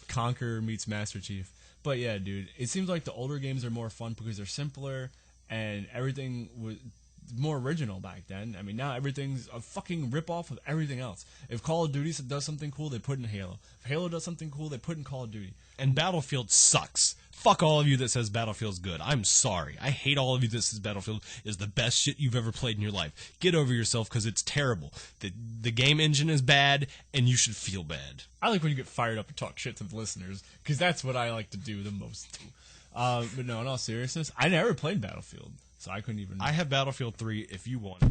Conqueror meets Master Chief. But yeah, dude, it seems like the older games are more fun because they're simpler and everything was more original back then. I mean, now everything's a fucking ripoff of everything else. If Call of Duty does something cool, they put in Halo. If Halo does something cool, they put in Call of Duty. And Battlefield sucks. Fuck all of you that says Battlefield's good. I'm sorry. I hate all of you that says Battlefield is the best shit you've ever played in your life. Get over yourself because it's terrible. The game engine is bad, and you should feel bad. I like when you get fired up and talk shit to the listeners because that's what I like to do the most. But no, in all seriousness, I never played Battlefield, so I couldn't even... I have Battlefield 3 if you want.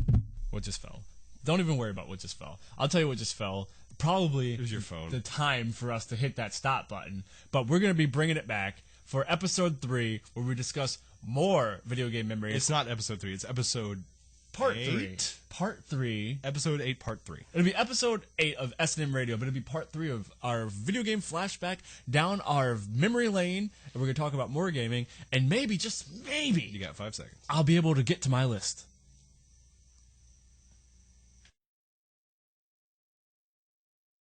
What just fell? Don't even worry about what just fell. I'll tell you what just fell. Probably It was your phone. the time for us to hit that stop button. But we're going to be bringing it back for episode 3, where we discuss more video game memories. It's not episode 3. It's episode part 8? 3. Part 3. Episode 8, part 3. It'll be episode 8 of S&M Radio, but it'll be part 3 of our video game flashback down our memory lane, and we're going to talk about more gaming, and maybe, just maybe, You got 5 seconds. I'll be able to get to my list.